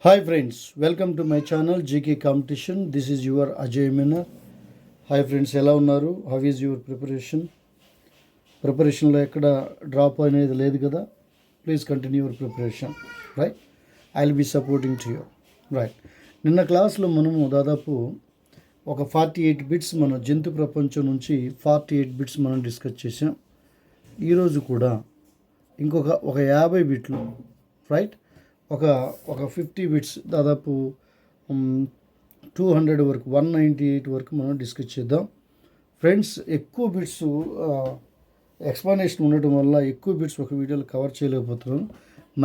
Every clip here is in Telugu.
Hi friends, welcome to my channel GK Competition. This is your Ajay Meena. Hi friends, ఎలా ఉన్నారు? How is your preparation? ప్రిపరేషన్లో ఎక్కడ డ్రాప్ అనేది లేదు కదా? Please continue your preparation, right? I will be supporting to you, right? నిన్న క్లాస్లో మనము దాదాపు ఒక 48 బిట్స్ మన జంతు ప్రపంచం నుంచి 48 బిట్స్ మనం డిస్కస్ చేసాం. ఈరోజు కూడా ఇంకొక 50 బిట్లు, రైట్? ఒక 50 బిట్స్ దాదాపు 200 వరకు 198 వరకు మనం డిస్కస్ చేద్దాం. ఫ్రెండ్స్, ఎక్కువ బిట్స్ ఎక్స్ప్లెనేషన్ ఉండటం వల్ల ఎక్కువ బిట్స్ ఒక వీడియోలో కవర్ చేయలేకపోతున్నాను.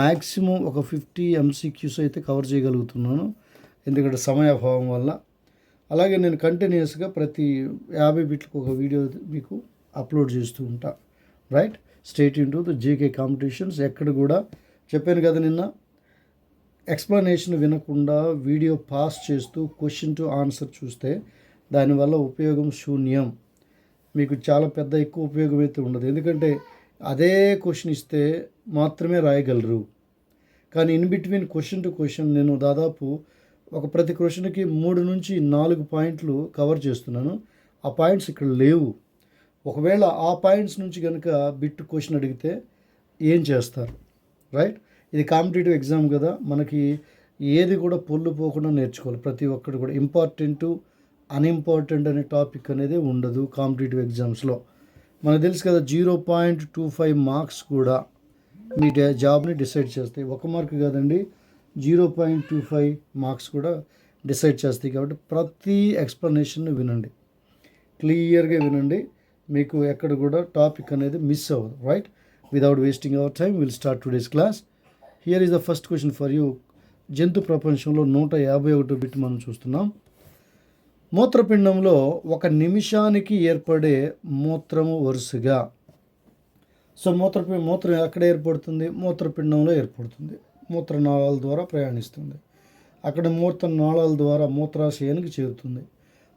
మ్యాక్సిమం ఒక 50 MCQs అయితే కవర్ చేయగలుగుతున్నాను, ఎందుకంటే సమయాభావం వల్ల. అలాగే నేను కంటిన్యూస్గా ప్రతి 50 బిట్లకు ఒక వీడియో మీకు అప్లోడ్ చేస్తూ ఉంటా, right? State in to the GK competitions. ఎక్కడ కూడా చెప్పాను కదా నిన్న, ఎక్స్ప్లెనేషన్ వినకుండా వీడియో పాస్ చేస్తూ క్వశ్చన్ టు ఆన్సర్ చూస్తే దానివల్ల ఉపయోగం శూన్యం. మీకు చాలా ఎక్కువ ఉపయోగం అయితే ఉండదు, ఎందుకంటే అదే క్వశ్చన్ ఇస్తే మాత్రమే రాయగలరు. కానీ in between question to question నేను దాదాపు ప్రతి క్వశ్చన్కి 3 నుంచి 4 పాయింట్లు కవర్ చేస్తున్నాను. ఆ పాయింట్స్ ఇక్కడ లేవు. ఒకవేళ ఆ పాయింట్స్ నుంచి కనుక బిట్ క్వశ్చన్ అడిగితే ఏం చేస్తారు, రైట్? ఇది కాంపిటేటివ్ ఎగ్జామ్ కదా, మనకి ఏది కూడా పొల్లు పోకుండా నేర్చుకోవాలి. ప్రతి ఒక్కటి కూడా ఇంపార్టెంట్ అన్ఇంపార్టెంట్ అనే టాపిక్ అనేది ఉండదు కాంపిటేటివ్ ఎగ్జామ్స్లో. మనకు తెలుసు కదా, 0.25 మార్క్స్ కూడా మీ జాబ్ని డిసైడ్ చేస్తాయి. 1 మార్క్ కాదండి, 0.25 మార్క్స్ కూడా డిసైడ్ చేస్తాయి. కాబట్టి ప్రతి ఎక్స్ప్లెనేషన్ వినండి, క్లియర్గా వినండి. మీకు ఎక్కడ కూడా టాపిక్ అనేది మిస్ అవ్వదు, right? Without wasting hour time will start today's class. Here is the first question for you. జంతు ప్రపంచంలో 151 బిట్ మనం చూస్తున్నాం. మూత్రపిండంలో 1 నిమిషానికి ఏర్పడే మూత్రము వరుసగా. సో మూత్రం ఎక్కడ ఏర్పడుతుంది? మూత్రపిండంలో ఏర్పడుతుంది. మూత్రనాళాల ద్వారా ప్రయాణిస్తుంది. అక్కడ మూత్రనాళాల ద్వారా మూత్రాశయానికి చేరుతుంది.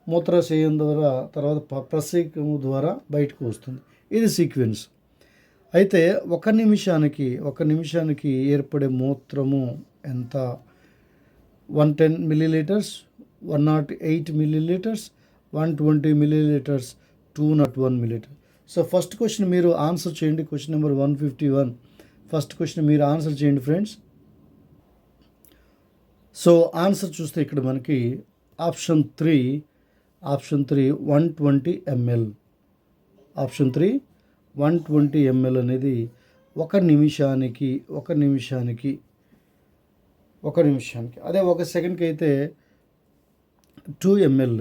మూత్రాశయం ద్వారా తర్వాత ప్రసవికము ద్వారా బయటకు వస్తుంది. ఇది సీక్వెన్స్. అయితే 1 నిమిషానికి ఏర్పడే మూత్రము ఎంత? 110 milliliters, 108 milliliters, 120 milliliters, 201 milliliters. So first question మీరు ఆన్సర్ చేయండి. Question number 151. ఫస్ట్ క్వశ్చన్ మీరు ఆన్సర్ చేయండి ఫ్రెండ్స్. సో ఆన్సర్ చూస్తే ఇక్కడ మనకి ఆప్షన్ 3 120 ml. ఆప్షన్ 3 120 ml అనేది 1 నిమిషానికి. అదే 1 సెకండ్కి అయితే 2 ml.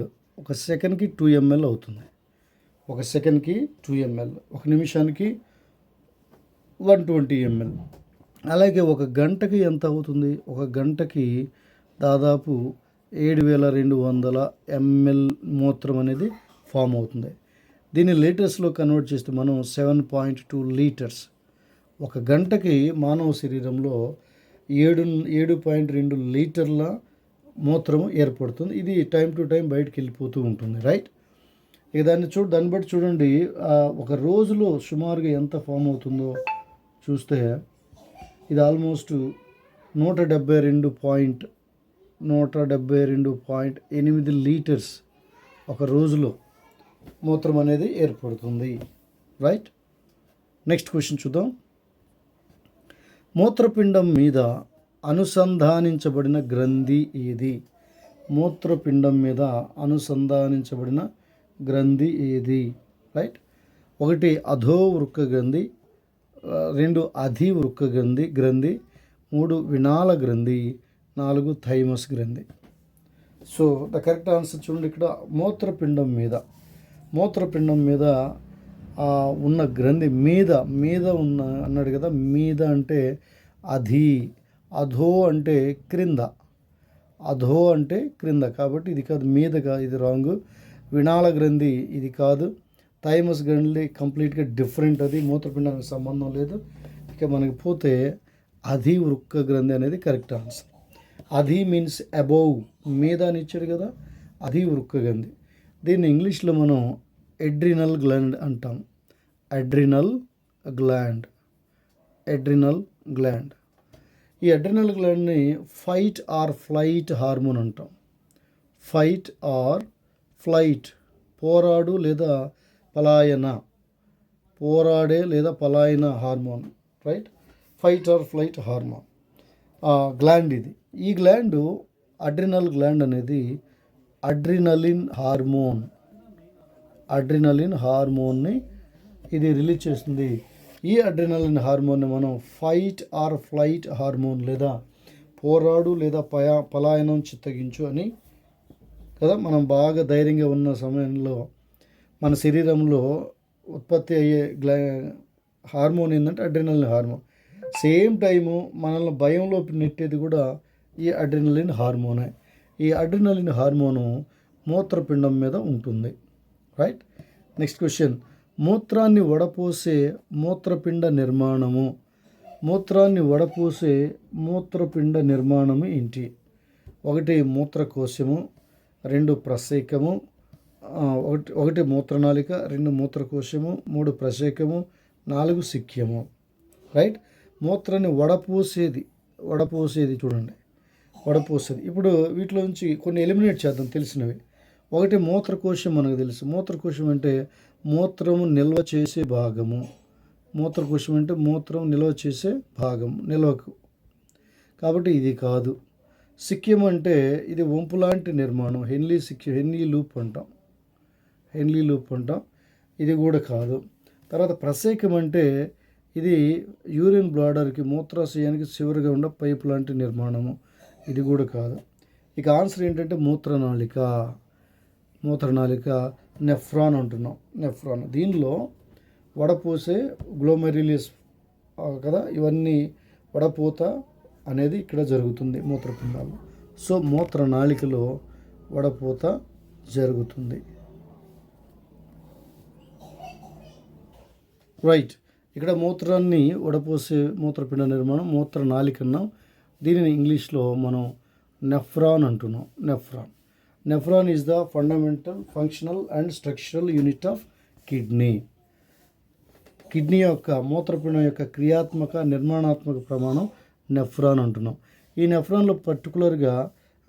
1 సెకండ్కి 2 ml అవుతుంది. 1 సెకండ్కి 2 ml. 1 నిమిషానికి 120 ml. అలాగే 1 గంటకి ఎంత అవుతుంది? 1 గంటకి దాదాపు 7200 ml మూత్రం అనేది ఫామ్ అవుతుంది. దీన్ని లీటర్స్లో కన్వర్ట్ చేస్తే మనం 7.2 లీటర్స్. 1 గంటకి మానవ శరీరంలో 7.2 లీటర్ల మూత్రము ఏర్పడుతుంది. ఇది టైం టు టైం బయటకు వెళ్ళిపోతూ ఉంటుంది, రైట్? ఇక దాన్ని బట్టి చూడండి, ఒక రోజులో సుమారుగా ఎంత ఫామ్ అవుతుందో చూస్తే ఇది ఆల్మోస్ట్ 172.8 లీటర్స్ ఒక రోజులో మూత్రం అనేది ఏర్పడుతుంది, రైట్? నెక్స్ట్ క్వశ్చన్ చూద్దాం. మూత్రపిండం మీద అనుసంధానించబడిన గ్రంథి ఏది? మూత్రపిండం మీద అనుసంధానించబడిన గ్రంథి ఏది, రైట్? 1 అధోవృక్క గ్రంథి, 2 అధివృక్క గ్రంథి, 3 వినాళ గ్రంథి, 4 థైమస్ గ్రంథి. సో ద కరెక్ట్ ఆన్సర్ చూడండి. ఇక్కడ మూత్రపిండం మీద ఉన్న గ్రంథి మీద ఉన్న అన్నాడు కదా. మీద అంటే అధో అంటే క్రింద, కాబట్టి ఇది కాదు. మీద కాదు, ఇది రాంగ్. వినాళ గ్రంథి ఇది కాదు. థైమస్ గ్రంథి కంప్లీట్గా డిఫరెంట్, అది మూత్రపిండానికి సంబంధం లేదు. ఇక మనకి పోతే అధివృక్క గ్రంథి అనేది కరెక్ట్ ఆన్సర్. అధి మీన్స్ అబోవ్, మీద అని ఇచ్చాడు కదా, అధివృక్క గ్రంథి. దీన్ని ఇంగ్లీష్లో మనం ఎడ్రినల్ గ్లాండ్ అంటాం. Adrenal gland. ఈ అడ్రినల్ గ్లాండ్ని ఫైట్ ఆర్ ఫ్లైట్ హార్మోన్ అంటాం. ఫైట్ ఆర్ ఫ్లైట్, పోరాడు లేదా పలాయన, పోరాడే లేదా పలాయన hormone, right? Fight or flight hormone gland ఇది. ఈ గ్లాండ్ అడ్రినల్ గ్లాండ్ అనేది అడ్రినలిన్ హార్మోన్ని ఇది రిలీజ్ చేస్తుంది. ఈ అడ్రినలిన్ హార్మోన్ని మనం ఫైట్ ఆర్ ఫ్లైట్ హార్మోన్ లేదా పోరాడు లేదా పలాయనం చిత్తగించు అని కదా. మనం బాగా ధైర్యంగా ఉన్న సమయంలో మన శరీరంలో ఉత్పత్తి అయ్యే హార్మోన్ ఏంటంటే అడ్రినలిన్ హార్మోన్. సేమ్ టైము మనల్ని భయంలో నెట్టేది కూడా ఈ అడ్రినలిన్ హార్మోనే. ఈ అడ్రినలిన్ హార్మోను మూత్రపిండం మీద ఉంటుంది, రైట్? నెక్స్ట్ క్వశ్చన్, మూత్రాన్ని వడపోసే మూత్రపిండ నిర్మాణము. మూత్రాన్ని వడపోసే మూత్రపిండ నిర్మాణము ఏంటి? 1 మూత్రకోశము, 2 ప్రసేకము, 1 మూత్రనాళిక, 2 మూత్రకోశము, 3 ప్రసేకము, 4 సిక్యము, రైట్? మూత్రాన్ని వడపోసేది చూడండి, వడపోసేది. ఇప్పుడు వీటిలో నుంచి కొన్ని ఎలిమినేట్ చేద్దాం తెలిసినవి. 1 మూత్రకోశం మనకు తెలుసు. మూత్రకోశం అంటే మూత్రము నిల్వ చేసే భాగము. మూత్రకోశం అంటే మూత్రం నిల్వ చేసే భాగం, నిల్వకు. కాబట్టి ఇది కాదు. సిక్యం అంటే ఇది వంపు లాంటి నిర్మాణం, హెన్లీ లూప్ అంటాం. ఇది కూడా కాదు. తర్వాత ప్రసేకం అంటే ఇది యూరిన్ బ్లాడర్కి, మూత్రాశయానికి చివరిగా ఉన్న పైపు లాంటి నిర్మాణము. ఇది కూడా కాదు. ఇక ఆన్సర్ ఏంటంటే మూత్రనాళిక. నెఫ్రాన్ అంటున్నాం. దీనిలో వడపోసే గ్లోమెరులస్ కదా, ఇవన్నీ వడపోత అనేది ఇక్కడ జరుగుతుంది మూత్రపిండాలు. సో మూత్రనాళికలో వడపోత జరుగుతుంది, రైట్? ఇక్కడ మూత్రాన్ని వడపోసే మూత్రపిండ నిర్మాణం మూత్రనాళిక అన్నాం. దీనిని ఇంగ్లీష్లో మనం నెఫ్రాన్ అంటున్నాం. Nephron is the fundamental, functional and structural unit of kidney. Kidney యొక్క మూత్రపిండం యొక్క క్రియాత్మక, నిర్మాణాత్మక ప్రమాణం నెఫ్రాన్ అంటున్నాం. ఈ నెఫ్రాన్లో పర్టికులర్గా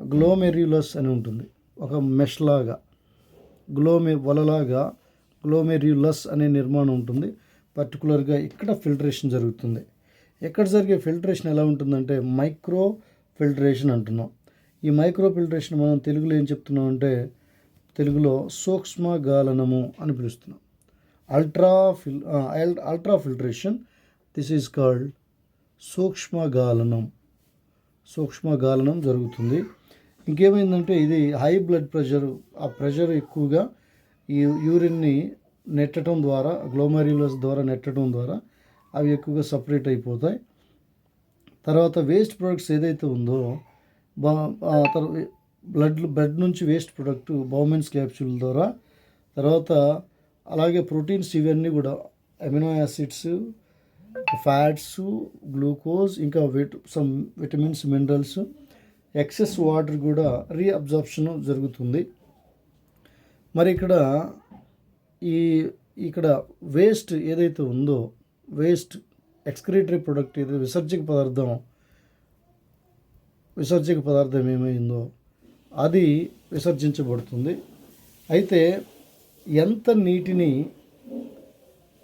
గ్లోమెరులస్ అని ఉంటుంది, ఒక మెష్ లాగా, వలలాగా గ్లోమెరులస్ అనే నిర్మాణం ఉంటుంది. పర్టికులర్గా ఇక్కడ ఫిల్టరేషన్ జరుగుతుంది. ఎక్కడ జరిగే ఫిల్టరేషన్ ఎలా ఉంటుందంటే మైక్రో ఫిల్టరేషన్ అంటున్నాం. ఈ మైక్రో ఫిల్టరేషన్ మనం తెలుగులో ఏం చెప్తున్నాం అంటే, తెలుగులో సూక్ష్మ గాలనము అని పిలుస్తున్నాం. Ultra filtration, this is called సూక్ష్మగాలనం జరుగుతుంది. ఇంకేమైందంటే ఇది హై బ్లడ్ ప్రెషర్, ఆ ప్రెషర్ ఎక్కువగా ఈ యూరిన్ని నెట్టడం ద్వారా, గ్లోమెరులస్ ద్వారా నెట్టడం ద్వారా అవి ఎక్కువగా సపరేట్ అయిపోతాయి. తర్వాత వేస్ట్ ప్రొడక్ట్స్ ఏదైతే ఉందో బ్లడ్ నుంచి వేస్ట్ ప్రొడక్ట్ బౌమెన్స్ క్యాప్సూల్ ద్వారా, తర్వాత అలాగే ప్రోటీన్స్, ఇవన్నీ కూడా అమినో యాసిడ్స్, ఫ్యాట్స్, గ్లూకోజ్, ఇంకా some vitamins, minerals, excess water కూడా రీఅబ్జార్ప్షన్ జరుగుతుంది. మరి ఇక్కడ వేస్ట్ ఏదైతే ఉందో, వేస్ట్ ఎక్స్క్రీటరీ ప్రొడక్ట్, ఏదైతే విసర్జక పదార్థం ఏమైందో అది విసర్జించబడుతుంది. అయితే ఎంత నీటిని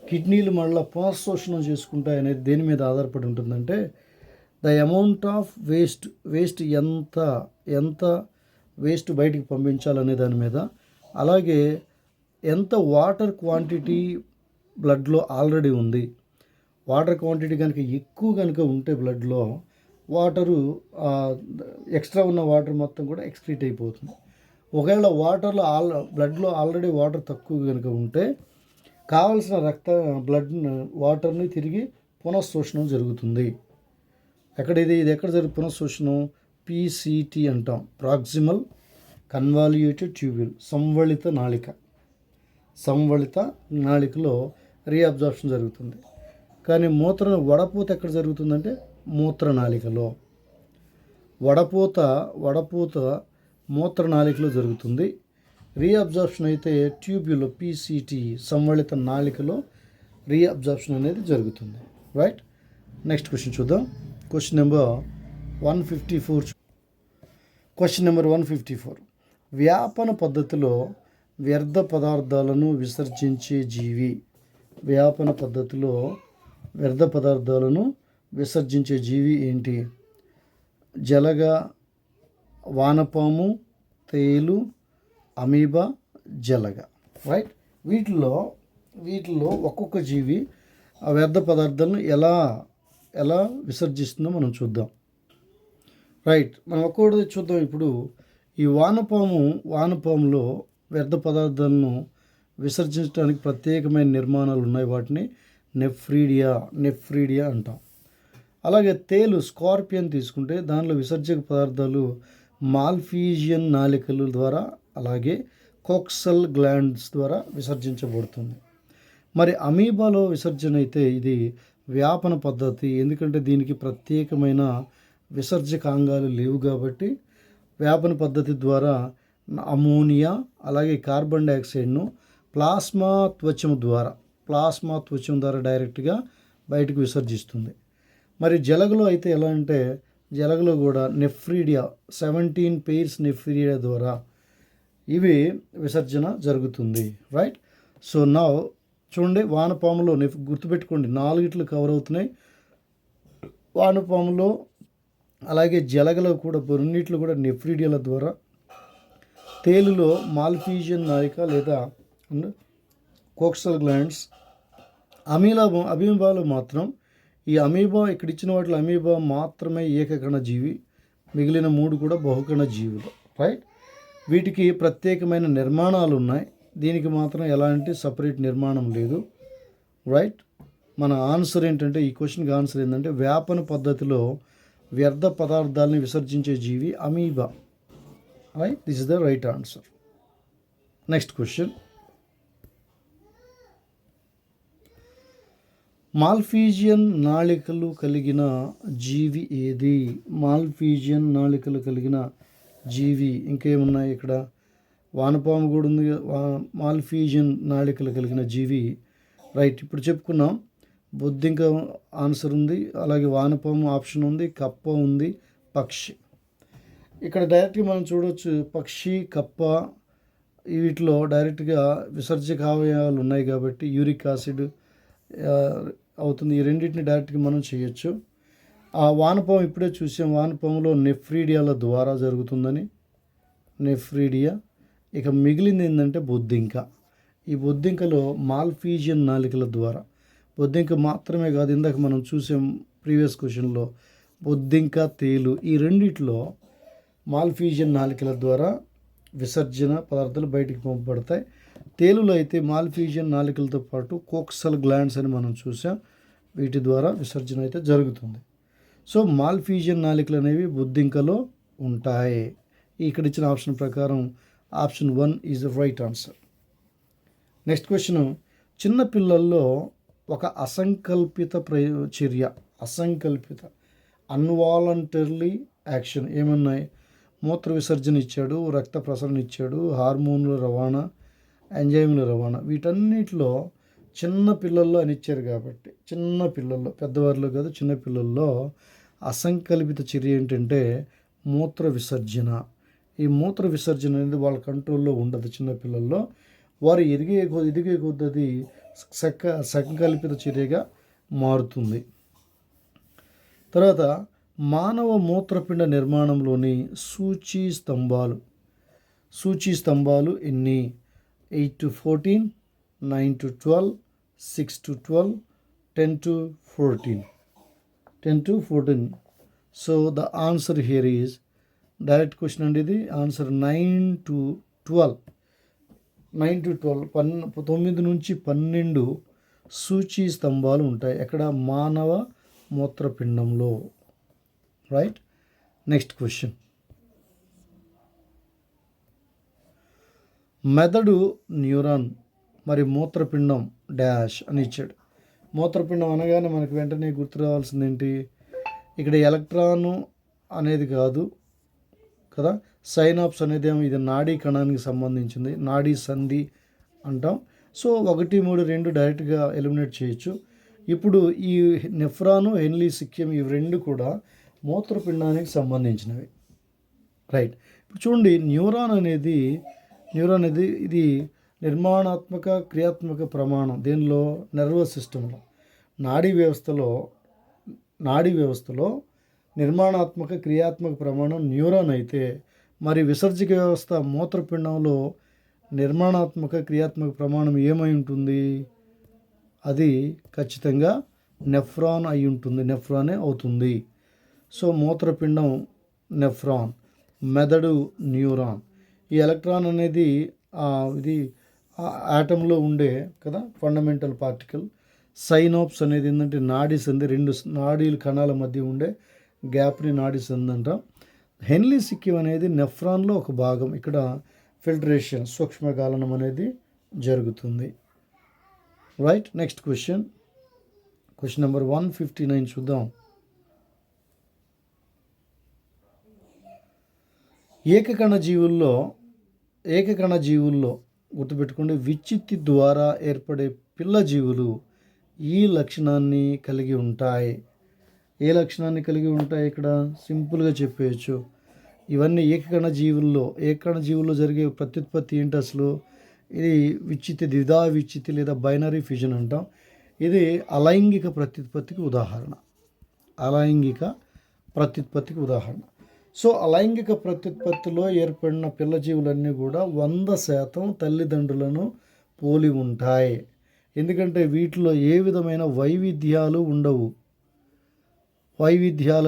కిడ్నీలు మళ్ళీ పునఃశోషణం చేసుకుంటాయనేది దేని మీద ఆధారపడి ఉంటుందంటే, ద అమౌంట్ ఆఫ్ వేస్ట్ ఎంత వేస్ట్ బయటికి పంపించాలనే దాని మీద, అలాగే ఎంత వాటర్ క్వాంటిటీ బ్లడ్లో ఆల్రెడీ ఉంది. వాటర్ క్వాంటిటీ కనుక ఎక్కువ ఉంటే బ్లడ్లో వాటరు, ఎక్స్ట్రా ఉన్న వాటర్ మొత్తం కూడా ఎక్స్క్రీట్ అయిపోతుంది. ఒకవేళ బ్లడ్లో ఆల్రెడీ వాటర్ తక్కువ కనుక ఉంటే కావలసిన వాటర్ని తిరిగి పునఃశోషణం జరుగుతుంది. ఇది ఎక్కడ జరుగుతుంది పునఃశోషణం? PCT అంటాం, ప్రాక్సిమల్ కన్వాల్యూటెడ్ ట్యూబ్యూల్, సంవళిత నాళికలో రీఅబ్జార్ప్షన్ జరుగుతుంది. కానీ వడపోత ఎక్కడ జరుగుతుందంటే మూత్రనాళికలో. వడపోత మూత్రనాళికలో జరుగుతుంది. రీఅబ్జార్ప్షన్ అయితే ట్యూబ్యూల్, PCT, సంవళిత నాళికలో రీఅబ్జార్ప్షన్ అనేది జరుగుతుంది, రైట్? నెక్స్ట్ క్వశ్చన్ చూద్దాం. Question number 154. Question number 154. వ్యాపన పద్ధతిలో వ్యర్థ పదార్థాలను విసర్జించే జీవి. వ్యాపన పద్ధతిలో వ్యర్థ పదార్థాలను విసర్జించే జీవి ఏంటి? జలగ, వానపాము, తేలు, అమీబా, జలగ. రైట్. వీటిల్లో ఒక్కొక్క జీవి ఆ వ్యర్థ పదార్థాలను ఎలా విసర్జిస్తుందో మనం చూద్దాం. రైట్. మనం ఒక్కొక్కటి చూద్దాం. ఇప్పుడు ఈ వానపాములో వ్యర్థ పదార్థాలను విసర్జించడానికి ప్రత్యేకమైన నిర్మాణాలు ఉన్నాయి. వాటిని నెఫ్రీడియా అంటాం. అలాగే తేలు, స్కార్పియన్ తీసుకుంటే దానిలో విసర్జక పదార్థాలు మాల్ఫీజియన్ నాళికల ద్వారా అలాగే కోక్సల్ గ్లాండ్స్ ద్వారా విసర్జించబడుతుంది. మరి అమీబాలో విసర్జన అయితే ఇది వ్యాపన పద్ధతి. ఎందుకంటే దీనికి ప్రత్యేకమైన విసర్జకాంగాలు లేవు కాబట్టి వ్యాపన పద్ధతి ద్వారా అమోనియా అలాగే కార్బన్ డైఆక్సైడ్ను ప్లాస్మా త్వచం ద్వారా డైరెక్ట్గా బయటకు విసర్జిస్తుంది. మరి జలగలో అయితే ఎలా అంటే జలగలో కూడా నెఫ్రీడియా 17 పెయిర్స్ నెఫ్రీడియా ద్వారా ఇవి విసర్జన జరుగుతుంది. రైట్. సో నా చూడండి, వానపాములో గుర్తుపెట్టుకోండి 4 కవర్ అవుతున్నాయి. వానపాములో అలాగే జలగలో కూడా రెండిట్లో కూడా నెఫ్రీడియాల ద్వారా, తేలులో మాల్ఫీజియన్ నాళిక లేదా కోక్సల్ గ్లాండ్స్, అమీబాలో మాత్రం ఈ అమీబా ఇక్కడ ఇచ్చిన వాటిలో అమీబా మాత్రమే ఏకకణ జీవి, మిగిలిన 3 కూడా బహుకణ జీవులు. రైట్. వీటికి ప్రత్యేకమైన నిర్మాణాలు ఉన్నాయి, దీనికి మాత్రం ఎలాంటి సపరేట్ నిర్మాణం లేదు. రైట్. మన ఆన్సర్ ఏంటంటే, ఈ క్వశ్చన్కి ఆన్సర్ ఏంటంటే వ్యాపన పద్ధతిలో వ్యర్థ పదార్థాలని విసర్జించే జీవి అమీబా. Right. This is the right answer. Next question. Malpighian నాళికలు కలిగిన జీవి ఏది? మాల్ఫీజియన్ నాళికలు కలిగిన జీవి ఇంకేమున్నాయి ఇక్కడ? వానపాము కూడా ఉంది. మాల్ఫీజియన్ నాళికలు కలిగిన జీవి. రైట్. ఇప్పుడు చెప్పుకున్నాం. బొద్దింక ఆన్సర్ ఉంది, అలాగే వానపాము ఆప్షన్ ఉంది, కప్ప ఉంది, పక్షి. ఇక్కడ డైరెక్ట్గా మనం చూడవచ్చు, పక్షి, కప్ప వీటిలో డైరెక్ట్గా విసర్జక అవయవాలు ఉన్నాయి కాబట్టి యూరిక్ యాసిడ్ అవుతుంది. ఈ రెండింటిని డైరెక్ట్గా మనం చేయొచ్చు. ఆ వానపాము ఇప్పుడే చూసాం, వానపాములో నెఫ్రీడియాల ద్వారా జరుగుతుందని. నెఫ్రీడియా. ఇక మిగిలింది ఏంటంటే బొద్దింక. ఈ బొద్దింకలో మాల్ఫీజియన్ నాళికల ద్వారా. బొద్దింక మాత్రమే కాదు, ఇందాక మనం చూసాం ప్రీవియస్ క్వశ్చన్లో బొద్దింక, తేలు ఈ రెండిట్లో మాల్ఫీజియన్ నాళికల ద్వారా విసర్జన పదార్థాలు బయటికి పంపబడతాయి. తేలులో అయితే మాల్ఫీజియన్ నాళికలతో పాటు కోక్సల్ గ్లాండ్స్ అని మనం చూసాం, వీటి ద్వారా విసర్జన అయితే జరుగుతుంది. సో మాల్ఫీజియన్ నాళికలు అనేవి బొద్దింకలో ఉంటాయి. ఇక్కడ ఇచ్చిన ఆప్షన్ ప్రకారం option 1 is the right answer. Next question. చిన్నపిల్లల్లో ఒక అసంకల్పిత అన్వాలంటరీ యాక్షన్ ఏమన్నాయి? మూత్ర విసర్జన ఇచ్చాడు, రక్త ప్రసరణ ఇచ్చాడు, హార్మోన్ల రవాణా, ఎంజైముల రవాణా. వీటన్నిటిలో చిన్న పిల్లల్లో అని ఇచ్చారు కాబట్టి చిన్నపిల్లల్లో, పెద్దవారిలో కాదు, చిన్నపిల్లల్లో అసంకల్పిత చర్య ఏంటంటే మూత్ర విసర్జన. ఈ మూత్ర విసర్జన అనేది వాళ్ళ కంట్రోల్లో ఉండదు. చిన్నపిల్లల్లో వారు ఎదిగే కొద్దీ సంకల్పిత చర్యగా మారుతుంది. తర్వాత మానవ మూత్రపిండ నిర్మాణంలోని సూచీ స్తంభాలు ఎన్ని? 8 to 14, 9 to 12, 6 to 12, 10 to 14. So the answer here is direct question అండి ఇది. Answer 9 to 12. 9 to 12 9 నుంచి 12 సూచీ స్తంభాలు ఉంటాయి ఎక్కడ? మానవ మూత్రపిండంలో. రైట్. Next question. మెదడు న్యూరాన్ మరి మూత్రపిండం డాష్ అని ఇచ్చాడు. మూత్రపిండం అనగానే మనకు వెంటనే గుర్తు రావాల్సింది ఏంటి? ఇక్కడ ఎలక్ట్రాను అనేది కాదు కదా, సైనాప్స్ అనేది ఏమో ఇది నాడీ కణానికి సంబంధించింది, నాడీ సంధి అంటాం. సో 1, 3, 2 డైరెక్ట్గా ఎలిమినేట్ చేయొచ్చు. ఇప్పుడు ఈ నెఫ్రాను, హెన్లీ సిక్కిం ఇవి 2 కూడా మూత్రపిండానికి సంబంధించినవి. రైట్. ఇప్పుడు చూడండి, న్యూరాన్ అనేది ఇది నిర్మాణాత్మక క్రియాత్మక ప్రమాణం. దేనిలో? నర్వస్ సిస్టంలో, నాడీ వ్యవస్థలో నిర్మాణాత్మక క్రియాత్మక ప్రమాణం న్యూరాన్ అయితే, మరి విసర్జక వ్యవస్థ మూత్రపిండంలో నిర్మాణాత్మక క్రియాత్మక ప్రమాణం ఏమై ఉంటుంది? అది ఖచ్చితంగా నెఫ్రాన్ అయి ఉంటుంది, నెఫ్రానే అవుతుంది. సో మూత్రపిండం నెఫ్రాన్, మెదడు న్యూరాన్. ఈ ఎలక్ట్రాన్ అనేది ఇది ఆటంలో ఉండే కదా ఫండమెంటల్ పార్టికల్. సైనాప్స్ అనేది ఏంటంటే నాడీ సంధి, రెండు నాడీల కణాల మధ్య ఉండే గ్యాప్ని నాడీ సంధి అంటాం. హెన్లీ సిక్కిం అనేది నెఫ్రాన్లో ఒక భాగం. ఇక్కడ ఫిల్టరేషన్, సూక్ష్మగాలనం అనేది జరుగుతుంది. రైట్. నెక్స్ట్ క్వశ్చన్ నెంబర్ 159 చూద్దాం. ఏకకణ జీవుల్లో గుర్తుపెట్టుకోండి, విచ్చిత్తి ద్వారా ఏర్పడే పిల్ల జీవులు ఈ లక్షణాన్ని కలిగి ఉంటాయి. ఏ లక్షణాన్ని కలిగి ఉంటాయి? ఇక్కడ సింపుల్గా చెప్పేయచ్చు. ఇవన్నీ ఏకకణ జీవుల్లో జరిగే ప్రత్యుత్పత్తి ఏంటి అసలు? ఇది ద్విధా విచ్చిత్తి లేదా బైనరీ ఫ్యూజన్ అంటాం. ఇది అలైంగిక ప్రత్యుత్పత్తికి ఉదాహరణ. సో అలైంగిక ప్రత్యుత్పత్తిలో ఏర్పడిన పిల్ల జీవులన్నీ కూడా 100% తల్లిదండ్రులను పోలి ఉంటాయి. ఎందుకంటే వీటిలో ఏ విధమైన వైవిధ్యాలు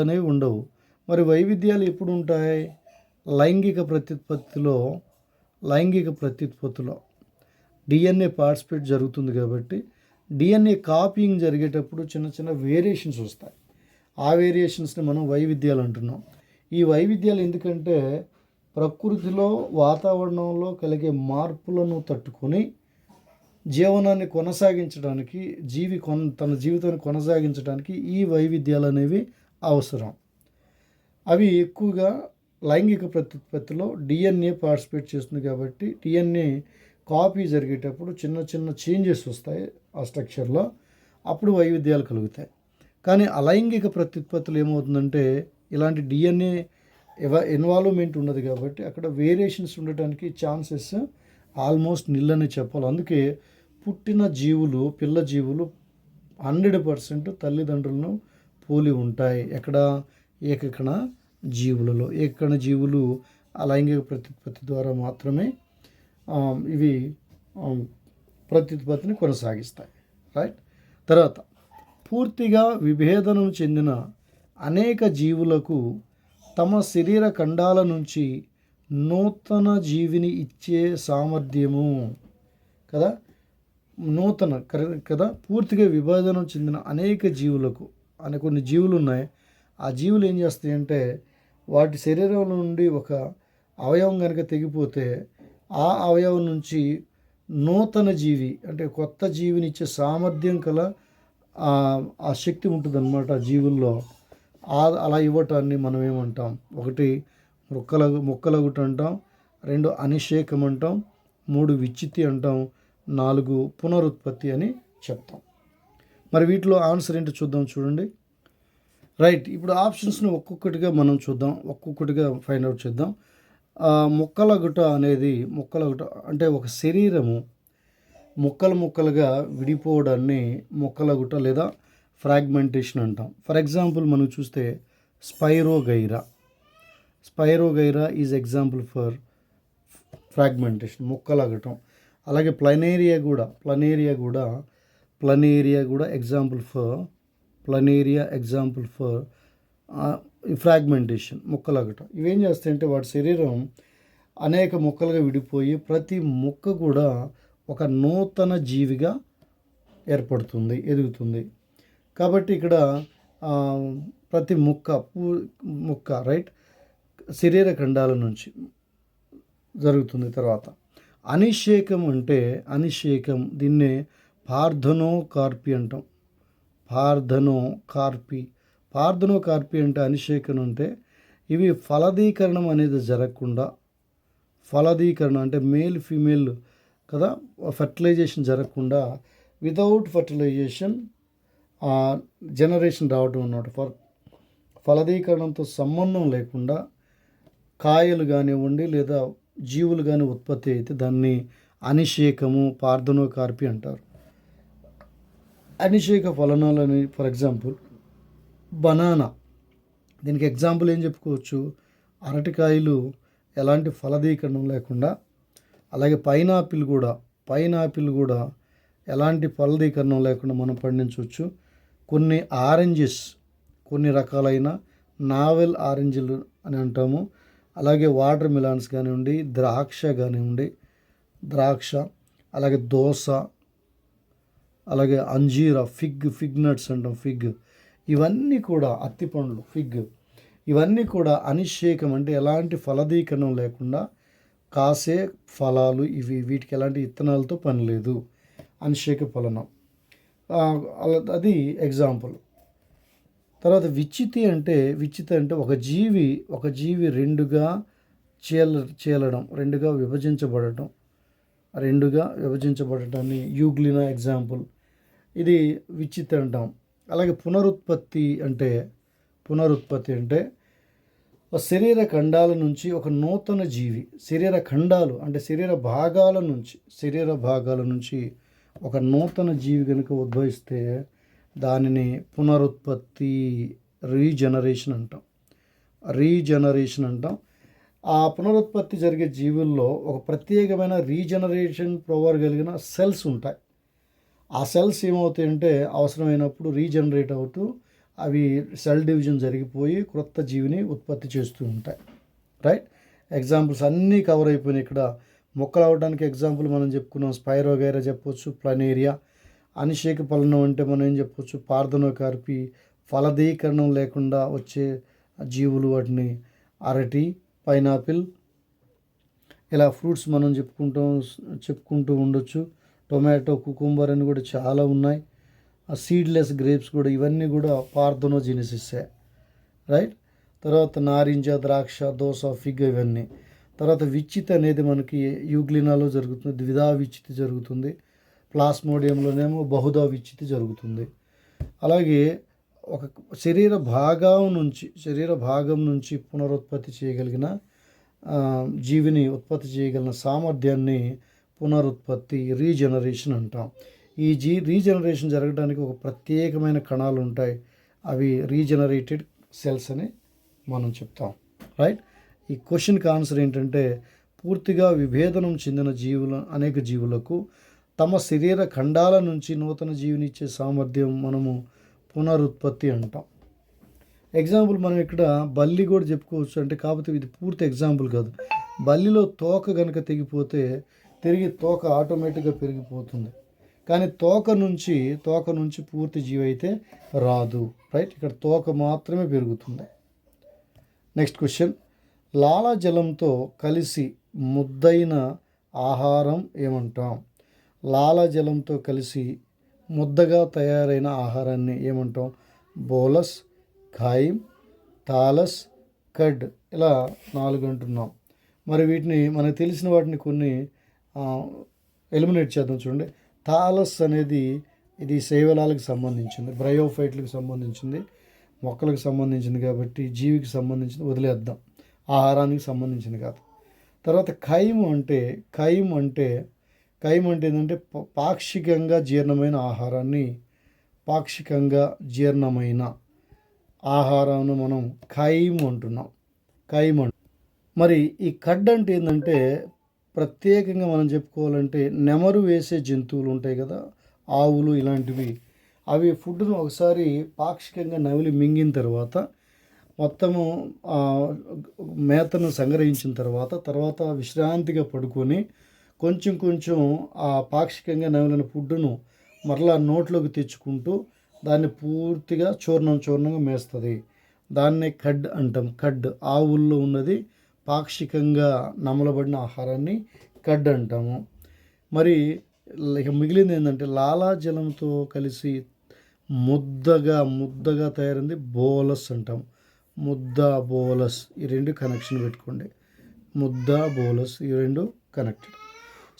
అనేవి ఉండవు. మరి వైవిధ్యాలు ఎప్పుడు ఉంటాయి? లైంగిక ప్రత్యుత్పత్తిలో డిఎన్ఏ పార్టిసిపేట్ జరుగుతుంది కాబట్టి డిఎన్ఏ కాపీయింగ్ జరిగేటప్పుడు చిన్న చిన్న వేరియేషన్స్ వస్తాయి. ఆ వేరియేషన్స్ని మనం వైవిధ్యాలు అంటున్నాం. ఈ వైవిధ్యాలు ఎందుకంటే ప్రకృతిలో, వాతావరణంలో కలిగే మార్పులను తట్టుకొని జీవనాన్ని కొనసాగించడానికి, తన జీవితాన్ని కొనసాగించడానికి ఈ వైవిధ్యాలు అనేవి అవసరం. అవి ఎక్కువగా లైంగిక ప్రత్యుత్పత్తిలో డిఎన్ఏ పార్టిసిపేట్ చేస్తుంది కాబట్టి డిఎన్ఏ కాపీ జరిగేటప్పుడు చిన్న చిన్న చేంజెస్ వస్తాయి ఆ స్ట్రక్చర్లో, అప్పుడు వైవిధ్యాలు కలుగుతాయి. కానీ అలైంగిక ప్రత్యుత్పత్తులు ఏమవుతుందంటే ఇలాంటి డిఎన్ఏ ఇన్వాల్వ్మెంట్ ఉండదు కాబట్టి అక్కడ వేరియేషన్స్ ఉండటానికి ఛాన్సెస్ ఆల్మోస్ట్ నిల్ చెప్పాలి. అందుకే పుట్టిన పిల్ల జీవులు 100% తల్లిదండ్రులను పోలి ఉంటాయి. ఎక్కడ? ఏకకణ జీవులు అలైంగిక ప్రత్యుత్పత్తి ద్వారా మాత్రమే ఇవి ప్రత్యుత్పత్తిని కొనసాగిస్తాయి. రైట్. తర్వాత పూర్తిగా విభేదనం చెందిన అనేక జీవులకు తమ శరీర ఖండాల నుంచి నూతన జీవిని ఇచ్చే సామర్థ్యము కదా. పూర్తిగా విభేదనం చెందిన అనేక జీవులకు కొన్ని జీవులు ఉన్నాయి. ఆ జీవులు ఏం చేస్తాయంటే వాటి శరీరంలో నుండి ఒక అవయవం కనుక తెగిపోతే ఆ అవయవం నుంచి నూతన జీవి అంటే కొత్త జీవిని ఇచ్చే సామర్థ్యం కల ఆ శక్తి ఉంటుందన్నమాట ఆ జీవుల్లో. అలా ఇవ్వటాన్ని మనం ఏమంటాం? 1 మొక్కలగుట అంటాం, 2 అనిషేకం అంటాం, 3 విచ్చిత్తి అంటాం, 4 పునరుత్పత్తి అని చెప్తాం. మరి వీటిలో ఆన్సర్ ఏంటో చూడండి. రైట్. ఇప్పుడు ఆప్షన్స్ని ఒక్కొక్కటిగా మనం చూద్దాం, ఒక్కొక్కటిగా ఫైండ్ అవుట్ చేద్దాం. మొక్కలగుట అంటే ఒక శరీరము ముక్కలుగా విడిపోవడాన్ని మొక్కలగుట లేదా ఫ్రాగ్మెంటేషన్ అంటాం. ఫర్ ఎగ్జాంపుల్ మనం చూస్తే spirogyra is example for fragmentation, మొక్కలగటం. అలాగే ప్లనేరియా కూడా ఎగ్జాంపుల్ ఫర్ ఫ్రాగ్మెంటేషన్, మొక్కలగటం. ఇవేం చేస్తాయంటే వాటి శరీరం అనేక మొక్కలుగా విడిపోయి ప్రతి మొక్క కూడా ఒక నూతన జీవిగా ఏర్పడుతుంది, ఎదుగుతుంది. కాబట్టి ఇక్కడ ప్రతి మొక్క రైట్ శరీర ఖండాల నుంచి జరుగుతుంది. తర్వాత అనిషేకం దీన్నే పార్థనోకార్పీ అంటాం. పార్థనోకార్పీ అంటే అనిషేకం అంటే ఇవి ఫలదీకరణం అనేది జరగకుండా, అంటే మేల్ ఫీమేల్ కదా ఫర్టిలైజేషన్ జరగకుండా వితౌట్ ఫర్టిలైజేషన్ జనరేషన్ రావడం అన్నమాట. ఫలదీకరణంతో సంబంధం లేకుండా కాయలు కానివ్వండి లేదా జీవులు కానీ ఉత్పత్తి అయితే దాన్ని అనిషేకము పార్థనోకార్పి అంటారు. అనిషేక ఫలనాలని ఫర్ ఎగ్జాంపుల్ బనానా, దీనికి ఎగ్జాంపుల్ ఏం చెప్పుకోవచ్చు, అరటికాయలు ఎలాంటి ఫలదీకరణం లేకుండా, అలాగే పైనాపిల్ కూడా ఎలాంటి ఫలదీకరణం లేకుండా మనం పండించవచ్చు. కొన్ని ఆరెంజెస్, కొన్ని రకాలైన నావెల్ ఆరెంజ్లు అని అంటాము. అలాగే వాటర్ మిలాన్స్ కానివ్వండి, ద్రాక్ష, అలాగే దోస, అలాగే అంజీరా, ఫిగ్ నట్స్ అంటాం, ఇవన్నీ కూడా అత్తిపండ్లు, ఇవన్నీ కూడా అనిషేకం అంటే ఎలాంటి ఫలదీకరణం లేకుండా కాసే ఫలాలు ఇవి. వీటికి ఎలాంటి ఇత్తనాలతో పని లేదు, అనిషేక ఫలనం. అది ఎగ్జాంపుల్. తర్వాత విచ్చితి అంటే ఒక జీవి రెండుగా చీలడం, రెండుగా విభజించబడటాన్ని యూగ్లినా ఎగ్జాంపుల్. ఇది విచ్చితి అంటాం. అలాగే పునరుత్పత్తి అంటే శరీర ఖండాల నుంచి ఒక నూతన జీవి, శరీర భాగాల నుంచి ఒక నూతన జీవి కనుక ఉద్భవిస్తే దానిని పునరుత్పత్తి, రీజనరేషన్ అంటాం. ఆ పునరుత్పత్తి జరిగే జీవుల్లో ఒక ప్రత్యేకమైన రీజనరేషన్ పవర్ కలిగిన సెల్స్ ఉంటాయి. ఆ సెల్స్ ఏమవుతాయంటే అవసరమైనప్పుడు రీజనరేట్ అవుతూ అవి సెల్ డివిజన్ జరిగిపోయి క్రొత్త జీవిని ఉత్పత్తి చేస్తూ ఉంటాయి. రైట్, ఎగ్జాంపుల్స్ అన్నీ కవర్ అయిపోయినాయి. ఇక్కడ మొక్కలు అవడానికి ఎగ్జాంపుల్ మనం చెప్పుకున్నాం, స్పైరోగైరా చెప్పొచ్చు, ప్లనేరియా. అనిషేక ఫలనం అంటే మనం ఏం చెప్పొచ్చు, పార్థనోకార్పి. ఫలదీకరణం లేకుండా వచ్చే జీవులు, వాటిని అరటి, పైనాపిల్, ఇలా ఫ్రూట్స్ మనం చెప్పుకుంటూ ఉండొచ్చు. టొమాటో, కుకుంబర్ అని కూడా చాలా ఉన్నాయి. సీడ్లెస్ గ్రేప్స్ కూడా, ఇవన్నీ కూడా పార్థనోజెనిసిస్సే. రైట్, తర్వాత నారింజ, ద్రాక్ష, దోస, ఫిగ్ ఇవన్నీ. తర్వాత విచ్చితి అనేది మనకి యూగ్లినాలో జరుగుతుంది, ద్విధా విచ్చితి జరుగుతుంది. ప్లాస్మోడియంలోనేమో బహుధా విచ్చితి జరుగుతుంది. అలాగే ఒక శరీర భాగం నుంచి పునరుత్పత్తి చేయగలిగిన జీవిని ఉత్పత్తి చేయగలిగిన సామర్థ్యాన్ని పునరుత్పత్తి, రీజనరేషన్ అంటాం. ఈ రీజనరేషన్ జరగడానికి ఒక ప్రత్యేకమైన కణాలు ఉంటాయి, అవి రీజనరేటెడ్ సెల్స్ అని మనం చెప్తాం. రైట్, ఈ క్వశ్చన్కి ఆన్సర్ ఏంటంటే పూర్తిగా విభేదనం చెందిన అనేక జీవులకు తమ శరీర ఖండాల నుంచి నూతన జీవినిచ్చే సామర్థ్యం మనము పునరుత్పత్తి అంటాం. ఎగ్జాంపుల్ మనం ఇక్కడ బల్లి కూడా చెప్పుకోవచ్చు, అంటే కాకపోతే ఇది పూర్తి ఎగ్జాంపుల్ కాదు. బల్లిలో తోక కనుక తెగిపోతే తిరిగి తోక ఆటోమేటిక్గా పెరిగిపోతుంది, కానీ తోక నుంచి పూర్తి జీవి అయితే రాదు. రైట్, ఇక్కడ తోక మాత్రమే పెరుగుతుంది. నెక్స్ట్ క్వశ్చన్, లాలాజలంతో కలిసి ముద్దైన ఆహారం ఏమంటాం? లాలాజలంతో కలిసి ముద్దగా తయారైన ఆహారాన్ని ఏమంటాం? బోలస్, ఖాయిమ్, థాలస్, కడ్, ఇలా 4 అంటున్నాం. మరి వీటిని మనకు తెలిసిన వాటిని కొన్ని ఎలిమినేట్ చేద్దాం. చూడండి, థాలస్ అనేది ఇది శైవలాలకు సంబంధించింది, బ్రయోఫైట్లకు సంబంధించింది, మొక్కలకు సంబంధించింది కాబట్టి జీవికి సంబంధించింది వదిలేద్దాం, ఆహారానికి సంబంధించింది కాదు. తర్వాత ఖైమ్ అంటే ఏంటంటే పాక్షికంగా జీర్ణమైన ఆహారాన్ని మనం ఖైమ్ అంటున్నాం. మరి ఈ కడ్ అంటే ఏంటంటే ప్రత్యేకంగా మనం చెప్పుకోవాలంటే నెమరు వేసే జంతువులు ఉంటాయి కదా, ఆవులు ఇలాంటివి, అవి ఫుడ్ను ఒకసారి పాక్షికంగా నమిలి మింగిన తర్వాత మొత్తము మేతను సంగ్రహించిన తర్వాత విశ్రాంతిగా పడుకొని కొంచెం ఆ పాక్షికంగా నమిలిన ఫుడ్ను మరలా నోట్లోకి తెచ్చుకుంటూ దాన్ని పూర్తిగా చూర్ణంగా మేస్తుంది. దాన్నే కడ్ అంటాం. కడ్, ఆవుల్లో ఉన్నది పాక్షికంగా నమలబడిన ఆహారాన్ని కడ్ అంటాము. మరి ఇక మిగిలింది ఏంటంటే లాలాజలంతో కలిసి ముద్దగా తయారైంది బోలస్ అంటాం. బోలస్, ఈ రెండు కనెక్షన్ పెట్టుకోండి. బోలస్, ఈ రెండు కనెక్టెడ్.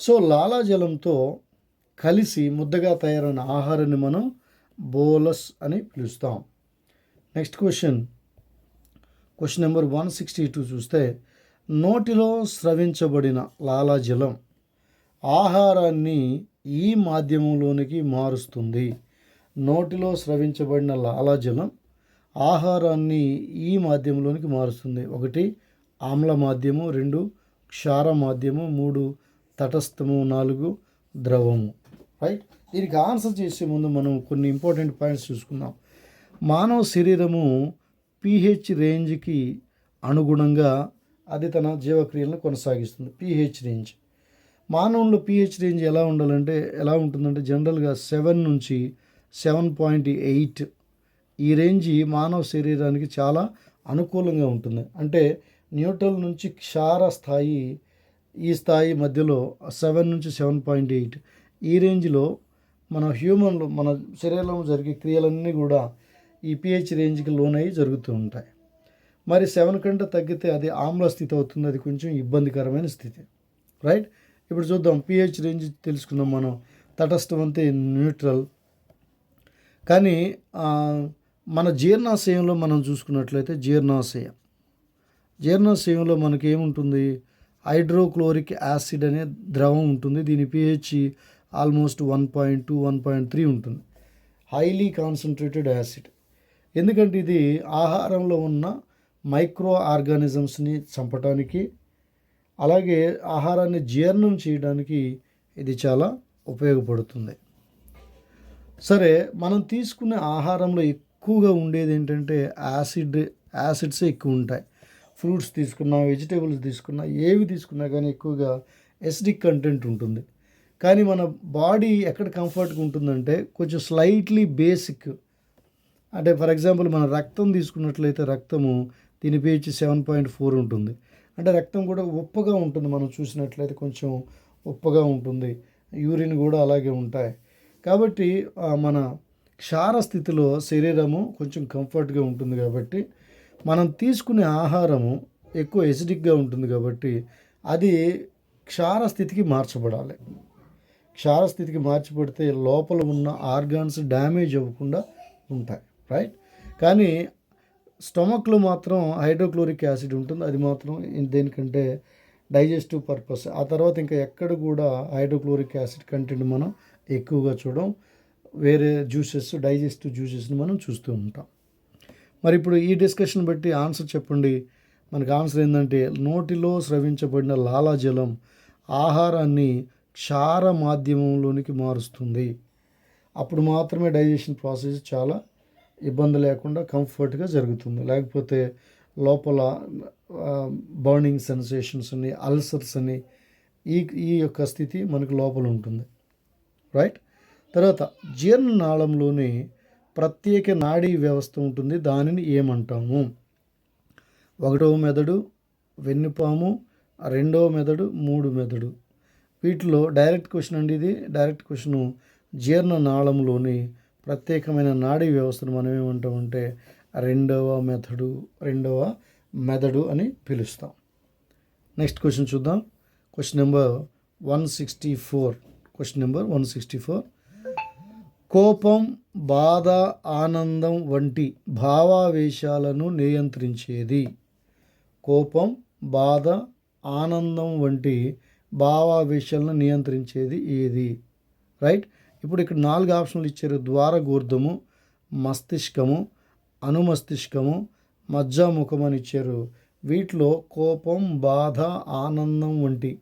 సో లాలాజలంతో కలిసి ముద్దగా తయారైన ఆహారాన్ని మనం బోలస్ అని పిలుస్తాం. నెక్స్ట్ క్వశ్చన్, క్వశ్చన్ నెంబర్ 162 చూస్తే నోటిలో స్రవించబడిన లాలాజలం ఆహారాన్ని ఈ మాధ్యమంలోనికి మారుస్తుంది. నోటిలో స్రవించబడిన లాలాజలం ఆహారాన్ని ఈ మాధ్యమంలోనికి మారుస్తుంది. 1 ఆమ్ల మాధ్యమం, 2 క్షార మాధ్యమం, 3 తటస్థము, 4 ద్రవము. రైట్. దీనికి ఆన్సర్ చేసే ముందు మనం కొన్ని ఇంపార్టెంట్ పాయింట్స్ చూసుకుందాం. మానవ శరీరము pH రేంజ్కి అనుగుణంగా అది తన జీవక్రియలను కొనసాగిస్తుంది. pH రేంజ్ మానవుల్లో pH రేంజ్ ఎలా ఉంటుందంటే జనరల్గా 7 నుంచి 7.8 ఈ రేంజ్ మానవ శరీరానికి చాలా అనుకూలంగా ఉంటుంది. అంటే న్యూట్రల్ నుంచి క్షార స్థాయి ఈ స్థాయి మధ్యలో 7 నుంచి 7.8 ఈ రేంజ్లో మన శరీరంలో జరిగే క్రియలన్నీ కూడా ఈ pH రేంజ్కి లోనయ్యి జరుగుతూ ఉంటాయి. మరి 7 కంటే తగ్గితే అది ఆమ్ల స్థితి అవుతుంది. అది కొంచెం ఇబ్బందికరమైన స్థితి. రైట్. ఇప్పుడు చూద్దాం. pH రేంజ్ తెలుసుకున్నాం మనం. తటస్థం అంతే న్యూట్రల్. కానీ మన జీర్ణాశయంలో మనం చూసుకున్నట్లయితే జీర్ణాశయంలో మనకి ఏముంటుంది? హైడ్రోక్లోరిక్ యాసిడ్ అనే ద్రవం ఉంటుంది. దీని pH ఆల్మోస్ట్ 1.2 1.3 ఉంటుంది. Highly concentrated acid. ఎందుకంటే ఇది ఆహారంలో ఉన్న మైక్రో ఆర్గానిజమ్స్ని చంపడానికి అలాగే ఆహారాన్ని జీర్ణం చేయడానికి ఇది చాలా ఉపయోగపడుతుంది. సరే, మనం తీసుకునే ఆహారంలో ఎక్కువగా ఉండేది ఏంటంటే యాసిడ్సే ఎక్కువ ఉంటాయి. ఫ్రూట్స్ తీసుకున్నా, వెజిటేబుల్స్ తీసుకున్నా, ఏవి తీసుకున్నా కానీ ఎక్కువగా ఎసిడిక్ కంటెంట్ ఉంటుంది. కానీ మన బాడీ ఎక్కడ కంఫర్ట్గా ఉంటుందంటే కొంచెం స్లైట్లీ బేసిక్. అంటే ఫర్ ఎగ్జాంపుల్ మన రక్తం తీసుకున్నట్లయితే రక్తము దీని pH 7.4 ఉంటుంది. అంటే రక్తం కూడా ఉప్పగా ఉంటుంది. మనం చూసినట్లయితే కొంచెం ఉప్పగా ఉంటుంది. యూరిన్ కూడా అలాగే ఉంటాయి. కాబట్టి మన క్షార స్థితిలో శరీరము కొంచెం కంఫర్ట్గా ఉంటుంది. కాబట్టి మనం తీసుకునే ఆహారము ఎక్కువ ఎసిడిక్గా ఉంటుంది. కాబట్టి అది క్షార స్థితికి మార్చబడాలి. క్షార స్థితికి మార్చబడితే లోపల ఉన్న ఆర్గాన్స్ డ్యామేజ్ అవ్వకుండా ఉంటాయి. రైట్. కానీ స్టమక్లో మాత్రం హైడ్రోక్లోరిక్ యాసిడ్ ఉంటుంది. అది మాత్రం దేనికంటే డైజెస్టివ్ పర్పస్. ఆ తర్వాత ఇంకా ఎక్కడ కూడా హైడ్రోక్లోరిక్ యాసిడ్ కంటెంట్ మనం ఎక్కువగా చూడం. వేరే డైజెస్టివ్ జ్యూసెస్ని మనం చూస్తూ ఉంటాం. మరి ఇప్పుడు ఈ డిస్కషన్ బట్టి ఆన్సర్ చెప్పండి. మనకు ఆన్సర్ ఏంటంటే నోటిలో స్రవించబడిన లాలాజలం ఆహారాన్ని క్షార మాధ్యమంలోనికి మారుస్తుంది. అప్పుడు మాత్రమే డైజెషన్ ప్రాసెస్ చాలా ఇబ్బంది లేకుండా కంఫర్ట్గా జరుగుతుంది. లేకపోతే లోపల బర్నింగ్ సెన్సేషన్స్ అని, అల్సర్స్ అని ఈ యొక్క స్థితి మనకు లోపల ఉంటుంది. రైట్. తర్వాత జీర్ణనాళంలోని ప్రత్యేక నాడీ వ్యవస్థ ఉంటుంది. దానిని ఏమంటాము? 1వ మెదడు వెన్నుపాము, 2వ మెదడు, 3 మెదడు. వీటిలో డైరెక్ట్ క్వశ్చన్ అండి. ఇది డైరెక్ట్ క్వశ్చను. జీర్ణనాళంలోని ప్రత్యేకమైన నాడీ వ్యవస్థను మనం ఏమంటామంటే 2వ మెదడు అని పిలుస్తాం. నెక్స్ట్ క్వశ్చన్ చూద్దాం. Question number 164. కోపం, బాధ, ఆనందం వంటి భావావేశాలను నియంత్రించేది. కోపం, బాధ, ఆనందం వంటి భావావేశాలను నియంత్రించేది ఏది? రైట్. ఇప్పుడు ఇక్కడ 4 ఆప్షన్లు ఇచ్చారు. ద్వారగూర్ధము, మస్తిష్కము, అనుమస్తిష్కము, మజ్జాముఖం అని ఇచ్చారు. వీటిలో కోపం, బాధ, ఆనందం వంటి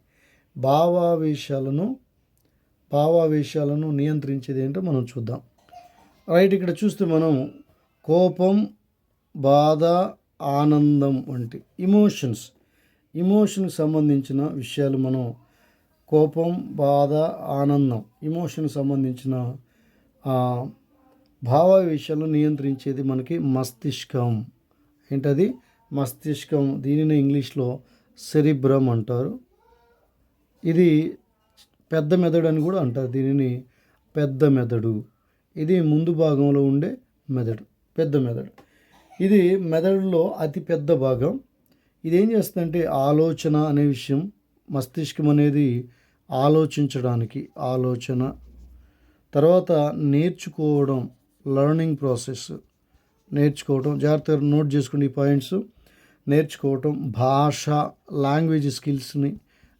భావావేశాలను నియంత్రించేది ఏంటో మనం చూద్దాం. రైట్. ఇక్కడ చూస్తే మనం కోపం, బాధ, ఆనందం వంటి ఇమోషన్కి సంబంధించిన విషయాలు మనం కోపం, బాధ, ఆనందం ఇమోషన్కి సంబంధించిన భావావేశాలను నియంత్రించేది మనకి మస్తిష్కం. ఏంటది? మస్తిష్కం. దీనిని ఇంగ్లీష్లో సెరిబ్రమ్ అంటారు. ఇది పెద్ద మెదడు అని కూడా అంటారు. దీనిని పెద్ద మెదడు. ఇది ముందు భాగంలో ఉండే మెదడు, పెద్ద మెదడు. ఇది మెదడులో అతి పెద్ద భాగం. ఇది ఏం చేస్తుందంటే ఆలోచన అనే విషయం. మస్తిష్కం అనేది ఆలోచించడానికి ఆలోచన, తర్వాత నేర్చుకోవడం, లెర్నింగ్ ప్రాసెస్, నేర్చుకోవడం. జాగ్రత్తగా నోట్ చేసుకోండి ఈ పాయింట్స్. నేర్చుకోవటం, భాష, లాంగ్వేజ్ స్కిల్స్ని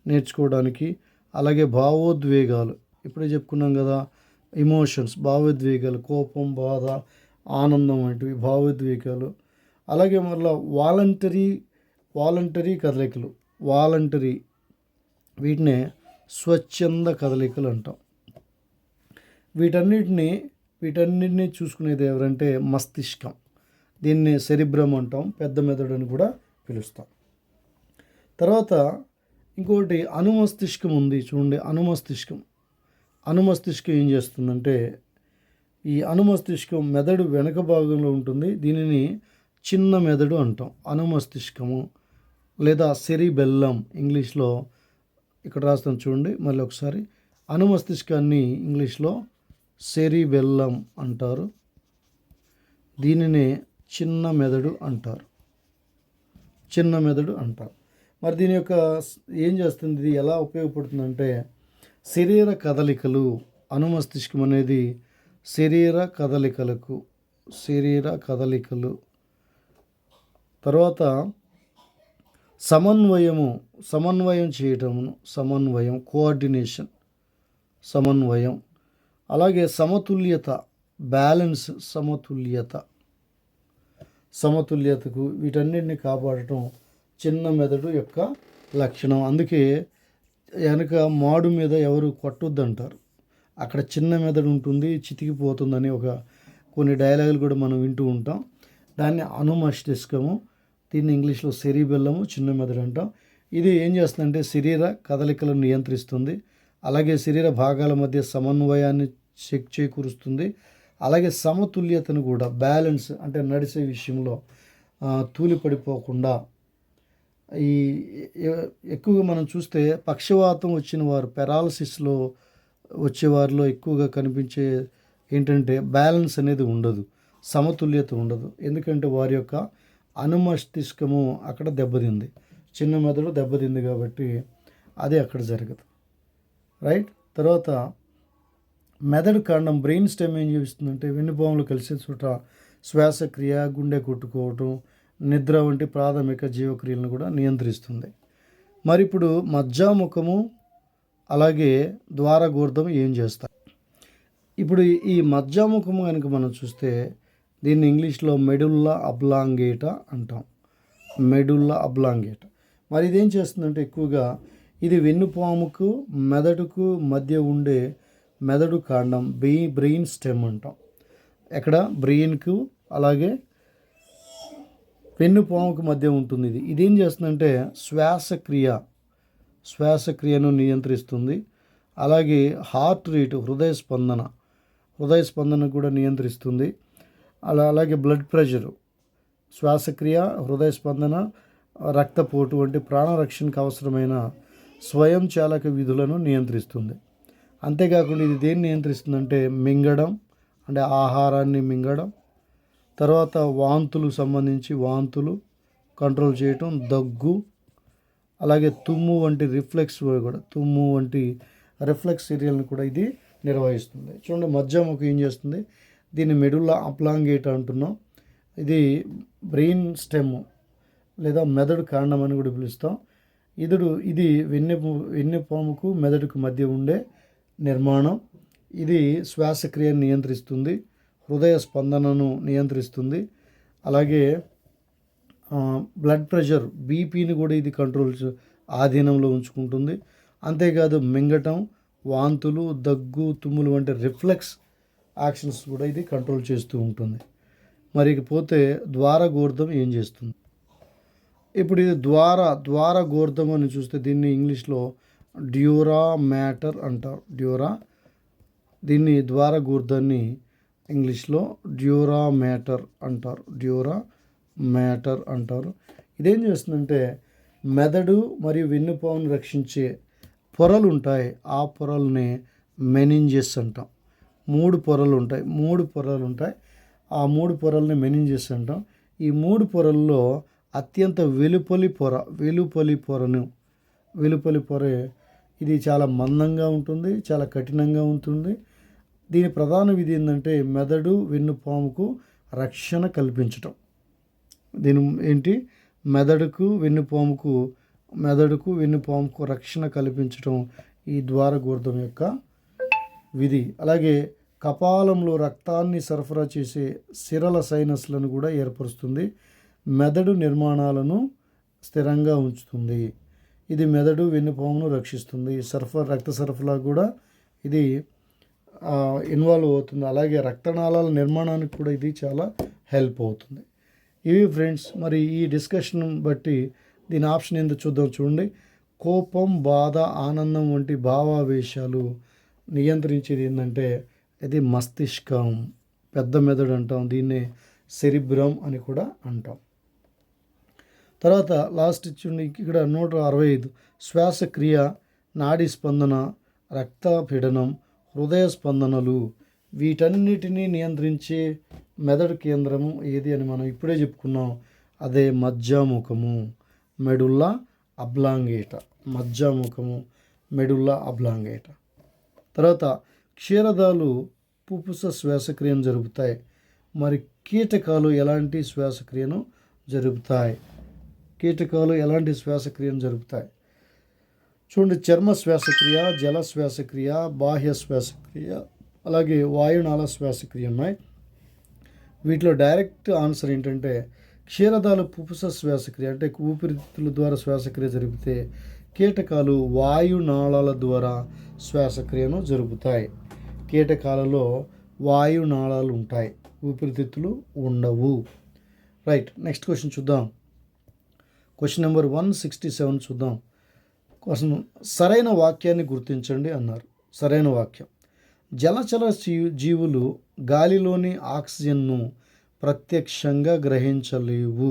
నేర్చుకోవడానికి, అలాగే భావోద్వేగాలు ఇప్పుడే చెప్పుకున్నాం కదా, ఎమోషన్స్, భావోద్వేగాలు, కోపం, బాధ, ఆనందం వంటివి భావోద్వేగాలు. అలాగే మళ్ళీ వాలంటరీ కదలికలు, వీటినే స్వచ్ఛంద కదలికలు అంటాం. వీటన్నిటిని చూసుకునేది ఎవరంటే మస్తిష్కం. దీన్ని సెరిబ్రమ్ అంటాం, పెద్ద మెదడు అని కూడా పిలుస్తాం. తర్వాత ఇంకోటి అనుమస్తిష్కం ఉంది చూడండి. అనుమస్తిష్కం ఏం చేస్తుందంటే, ఈ అనుమస్తిష్కం మెదడు వెనక భాగంలో ఉంటుంది. దీనిని చిన్న మెదడు అంటాం. అనుమస్తిష్కము లేదా సెరిబెల్లం ఇంగ్లీష్లో ఇక్కడ రాస్తాం చూడండి. మళ్ళీ ఒకసారి, అనుమస్తిష్కాన్ని ఇంగ్లీష్లో సెరిబెల్లం అంటారు. దీనినే చిన్న మెదడు అంటారు. మరి దీని యొక్క ఏం చేస్తుంది, ఇది ఎలా ఉపయోగపడుతుందంటే శరీర కదలికలు. అనుమస్తిష్కం అనేది శరీర కదలికలు. తర్వాత సమన్వయం చేయటమును, కోఆర్డినేషన్, అలాగే సమతుల్యత, బ్యాలెన్స్, సమతుల్యతకు వీటన్నిటిని కాపాడటం చిన్న మెదడు యొక్క లక్షణం. అందుకే వెనక మాడు మీద ఎవరు కొట్టొద్దంటారు. అక్కడ చిన్న మెదడు ఉంటుంది, చితికిపోతుందని కొన్ని డైలాగులు కూడా మనం వింటూ ఉంటాం. దాన్ని అనుమస్తిష్కము, దీన్ని ఇంగ్లీష్లో సెరిబెల్లము, చిన్న మెదడు అంటాం. ఇది ఏం చేస్తుందంటే శరీర కదలికలను నియంత్రిస్తుంది. అలాగే శరీర భాగాల మధ్య సమన్వయాన్ని చేకూరుస్తుంది. అలాగే సమతుల్యతను కూడా, బ్యాలెన్స్ అంటే నడిచే విషయంలో తూలిపడిపోకుండా. ఎక్కువగా మనం చూస్తే పక్షవాతం వచ్చిన వారు, పెరాలసిస్లో వచ్చేవారిలో ఎక్కువగా కనిపించే ఏంటంటే బ్యాలెన్స్ అనేది ఉండదు, సమతుల్యత ఉండదు. ఎందుకంటే వారి యొక్క అనుమస్తిష్కము అక్కడ దెబ్బతింది, చిన్న మెదడు దెబ్బతింది కాబట్టి అది అక్కడ జరగదు. రైట్. తర్వాత మెదడు కాండం, బ్రెయిన్ స్టెమ్ ఏం చేస్తుందంటే వెన్నుపాములు కలిసే చోట శ్వాసక్రియ, గుండె కొట్టుకోవటం, నిద్ర వంటి ప్రాథమిక జీవక్రియలను కూడా నియంత్రిస్తుంది. మరి ఇప్పుడు మజ్జాముఖము అలాగే ద్వారగోర్ధం ఏం చేస్తాయి? ఇప్పుడు ఈ మజ్జాముఖము కనుక మనం చూస్తే దీన్ని ఇంగ్లీష్లో మెడుల్లా అబ్లాంగేటా అంటాం. మరి ఇదేం చేస్తుందంటే ఎక్కువగా ఇది వెన్నుపాముకు మెదడుకు మధ్య ఉండే మెదడు కాండం, బ్రెయిన్ స్టెమ్ అంటాం. ఎక్కడ బ్రెయిన్కు అలాగే వెన్నుపాముకు మధ్య ఉంటుంది. ఇదేం చేస్తుందంటే శ్వాసక్రియను నియంత్రిస్తుంది. అలాగే హార్ట్ రేటు, హృదయ స్పందన కూడా నియంత్రిస్తుంది. అలాగే బ్లడ్ ప్రెషరు, శ్వాసక్రియ, హృదయ స్పందన, రక్తపోటు వంటి ప్రాణరక్షణకు అవసరమైన స్వయం చాలక విధులను నియంత్రిస్తుంది. అంతేకాకుండా ఇది దేన్ని నియంత్రిస్తుందంటే మింగడం, అంటే ఆహారాన్ని మింగడం, తర్వాత వాంతులు కంట్రోల్ చేయటం, దగ్గు, అలాగే తుమ్ము వంటి రిఫ్లెక్స్ చర్యలను కూడా ఇది నిర్వహిస్తుంది. చూడండి, మజ్జాముఖం ఏం చేస్తుంది, దీన్ని మెడుల్లా అబ్లాంగేటా అంటున్నాం. ఇది బ్రెయిన్ స్టెమ్ లేదా మెదడు కాండం అని కూడా పిలుస్తాం. ఇది వెన్నెపాముకు మెదడుకు మధ్య ఉండే నిర్మాణం. ఇది శ్వాసక్రియను నియంత్రిస్తుంది, హృదయ స్పందనను నియంత్రిస్తుంది, అలాగే బ్లడ్ ప్రెషర్, బీపీని కూడా ఇది ఆధీనంలో ఉంచుకుంటుంది. అంతేకాదు మింగటం, వాంతులు, దగ్గు, తుమ్ములు వంటి రిఫ్లెక్స్ యాక్షన్స్ కూడా ఇది కంట్రోల్ చేస్తూ ఉంటుంది. మరి పోతే ద్వారగోర్ధం ఏం చేస్తుంది? ఇప్పుడు ఇది ద్వారగోర్ధం అని చూస్తే దీన్ని ఇంగ్లీష్లో డ్యూరా మ్యాటర్ అంటారు. దీన్ని ద్వారగోర్ధాన్ని ఇంగ్లీష్లో డ్యూరా మ్యాటర్ అంటారు. ఇదేం చేస్తుందంటే మెదడు మరియు వెన్నుపామును రక్షించే పొరలు ఉంటాయి. ఆ పొరల్ని మెనింజెస్ అంటాం. 3 పొరలు ఉంటాయి. ఆ 3 పొరల్ని మెనింజెస్ అంటాం. ఈ 3 పొరల్లో అత్యంత వెలుపలి పొర ఇది చాలా మందంగా ఉంటుంది, చాలా కఠినంగా ఉంటుంది. దీని ప్రధాన విధి ఏంటంటే మెదడు, వెన్నుపాముకు రక్షణ కల్పించటం. దీని మెదడుకు వెన్నుపాముకు రక్షణ కల్పించడం ఈ ద్వారగూర్ధం యొక్క విధి. అలాగే కపాలంలో రక్తాన్ని సరఫరా చేసే సిరల సైనస్లను కూడా ఏర్పరుస్తుంది. మెదడు నిర్మాణాలను స్థిరంగా ఉంచుతుంది. ఇది మెదడు వెన్నుపామును రక్షిస్తుంది. రక్త సరఫరా కూడా ఇది ఇన్వాల్వ్ అవుతుంది. అలాగే రక్తనాళాల నిర్మాణానికి కూడా ఇది చాలా హెల్ప్ అవుతుంది. ఇవి ఫ్రెండ్స్, మరి ఈ డిస్కషన్ బట్టి దీని ఆప్షన్ ఏందో చూద్దాం. చూడండి, కోపం, బాధ, ఆనందం వంటి భావావేశాలు నియంత్రించేది ఏంటంటే ఇది మస్తిష్కం, పెద్ద మెదడు అంటాం. దీన్ని సెరిబ్రమ్ అని కూడా అంటాం. తర్వాత లాస్ట్ చూడండి, ఇక్కడ 165 శ్వాసక్రియ, నాడీ స్పందన, రక్తపీడనం, హృదయ స్పందనలు వీటన్నిటినీ నియంత్రించే మెదడు కేంద్రము ఏది అని మనం ఇప్పుడే చెప్పుకున్నాం. అదే మజ్జాముఖము, మెడుల్లా అబ్లాంగేట. మజ్జాముఖము, మెడుల్లా అబ్లాంగేట. తర్వాత క్షీరదాలు పుపుస శ్వాసక్రియను జరుపుతాయి. మరి కీటకాలు ఎలాంటి శ్వాసక్రియను జరుపుతాయి? చూడండి, చర్మ శ్వాసక్రియ, జల శ్వాసక్రియ, బాహ్య శ్వాసక్రియ, అలాగే వాయునాళ శ్వాసక్రియ ఉన్నాయి. వీటిలో డైరెక్ట్ ఆన్సర్ ఏంటంటే క్షీరదాలు పుపుస శ్వాసక్రియ, అంటే ఊపిరితిత్తుల ద్వారా శ్వాసక్రియ జరిపితే కీటకాలు వాయునాళాల ద్వారా శ్వాసక్రియను జరుపుతాయి. కీటకాలలో వాయునాళాలు ఉంటాయి, ఊపిరితిత్తులు ఉండవు. రైట్, నెక్స్ట్ క్వశ్చన్ చూద్దాం. క్వశ్చన్ నెంబర్ 167 చూద్దాం. క్వశ్చన్, సరైన వాక్యాన్ని గుర్తించండి అన్నారు. సరైన వాక్యం, జలచర జీవులు గాలిలోని ఆక్సిజన్ను ప్రత్యక్షంగా గ్రహించలేవు.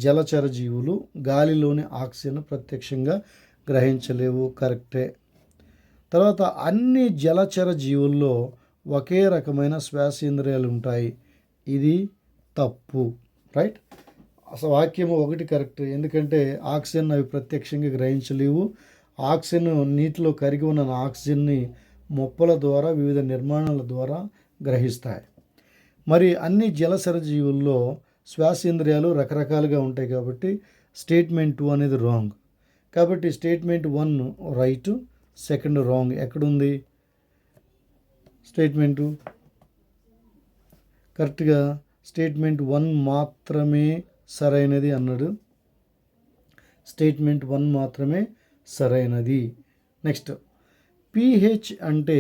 జలచర జీవులు గాలిలోని ఆక్సిజన్ ప్రత్యక్షంగా గ్రహించలేవు. కరెక్టే. తర్వాత, అన్ని జలచర జీవుల్లో ఒకే రకమైన శ్వాసేంద్రియాలు ఉంటాయి. ఇది తప్పు. రైట్, అసలు వాక్యం ఒకటి కరెక్ట్. ఎందుకంటే ఆక్సిజన్ అవి ప్రత్యక్షంగా గ్రహించలేవు. ఆక్సిజన్ నీటిలో కరిగి ఉన్న ఆక్సిజన్ని మొప్పల ద్వారా, వివిధ నిర్మాణాల ద్వారా గ్రహిస్తాయి. మరి అన్ని జలచర జీవుల్లో శ్వాసేంద్రియాలు రకరకాలుగా ఉంటాయి కాబట్టి స్టేట్మెంట్ 2 అనేది రాంగ్. కాబట్టి స్టేట్మెంట్ 1 రైట్, సెకండ్ రాంగ్. ఎక్కడుంది స్టేట్మెంటు? కరెక్ట్గా స్టేట్మెంట్ 1 మాత్రమే సరైనది అన్నాడు. స్టేట్మెంట్ 1 మాత్రమే సరైనది. నెక్స్ట్, pH అంటే